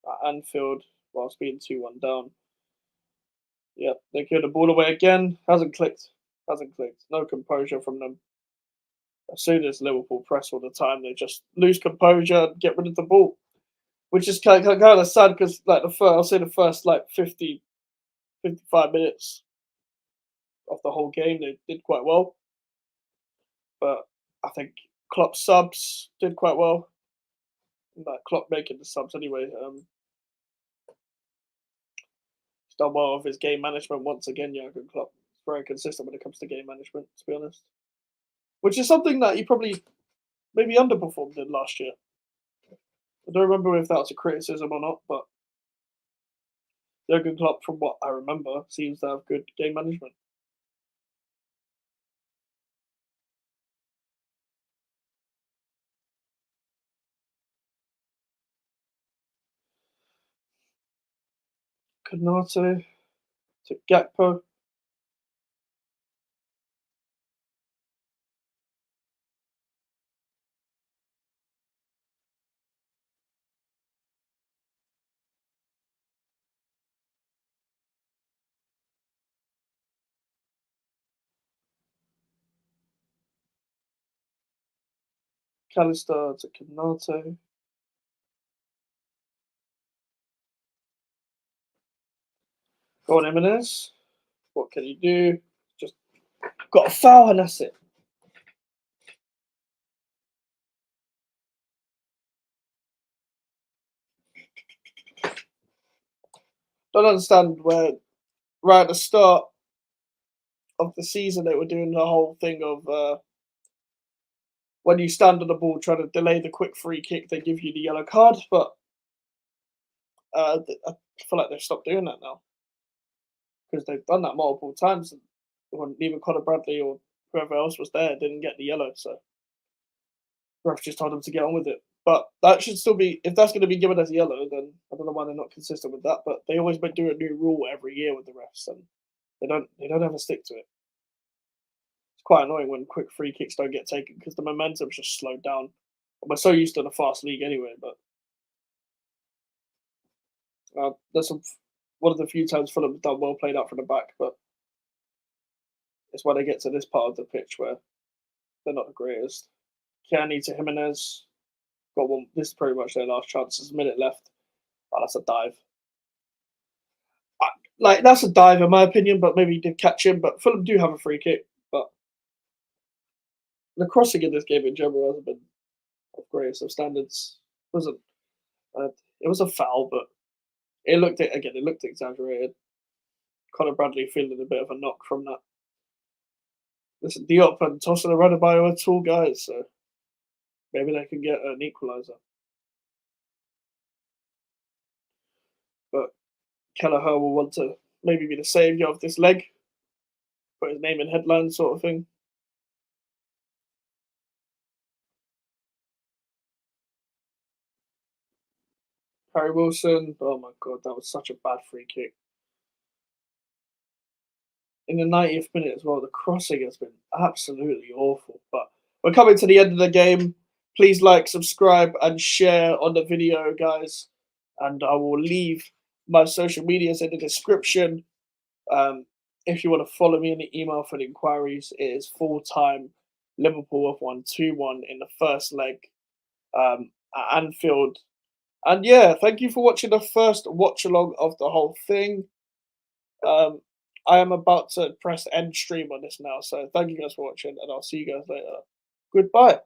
S1: at Anfield whilst being 2-1 down. Yep, they give the ball away again. Hasn't clicked. Hasn't clicked. No composure from them. As soon as Liverpool press all the time, they just lose composure and get rid of the ball. Which is kind of sad because like I'll say the first like 50, 55 minutes of the whole game, they did quite well. But I think Klopp's subs did quite well. Like Klopp making the subs anyway. He's done well with his game management once again. Jurgen Klopp is very consistent when it comes to game management, to be honest. Which is something that he probably maybe underperformed in last year. I don't remember if that was a criticism or not, but Jurgen Klopp, from what I remember, seems to have good game management. Konate to Gakpo. Callister to Konate. Go on, Jimenez. What can he do? Just got a foul and that's it. Don't understand where right at the start of the season they were doing the whole thing of when you stand on the ball trying to delay the quick free kick, they give you the yellow card. But I feel like they've stopped doing that now because they've done that multiple times. And when even Conor Bradley or whoever else was there didn't get the yellow, so ref just told them to get on with it. But that should still be, if that's going to be given as a yellow, then I don't know why they're not consistent with that. But they always do a new rule every year with the refs, and they don't ever stick to it. It's quite annoying when quick free kicks don't get taken because the momentum's just slowed down. We're so used to the fast league anyway, but that's one of the few times Fulham have done well played out from the back, but it's when they get to this part of the pitch where they're not the greatest. Kiani to Jimenez. Got one. This is pretty much their last chance. There's a minute left. Oh, that's a dive. Like, that's a dive in my opinion, but maybe he did catch him. But Fulham do have a free kick. But the crossing in this game in general hasn't been of greatest of standards. Wasn't. It was a foul, but it looked exaggerated. Conor Bradley feeling a bit of a knock from that. Listen, Diop and Tosin are running by are tall guys, so maybe they can get an equaliser. But Kelleher will want to maybe be the saviour of this leg, put his name in headlines, sort of thing. Harry Wilson, oh my god, that was such a bad free kick. In the 90th minute as well, the crossing has been absolutely awful. But we're coming to the end of the game. Please like, subscribe, and share on the video, guys. And I will leave my social medias in the description. If you want to follow me in the email for the inquiries, it is full time. Liverpool have won 2-1 in the first leg at Anfield. And yeah, thank you for watching the first watch along of the whole thing. I am about to press end stream on this now, so thank you guys for watching, and I'll see you guys later. Goodbye.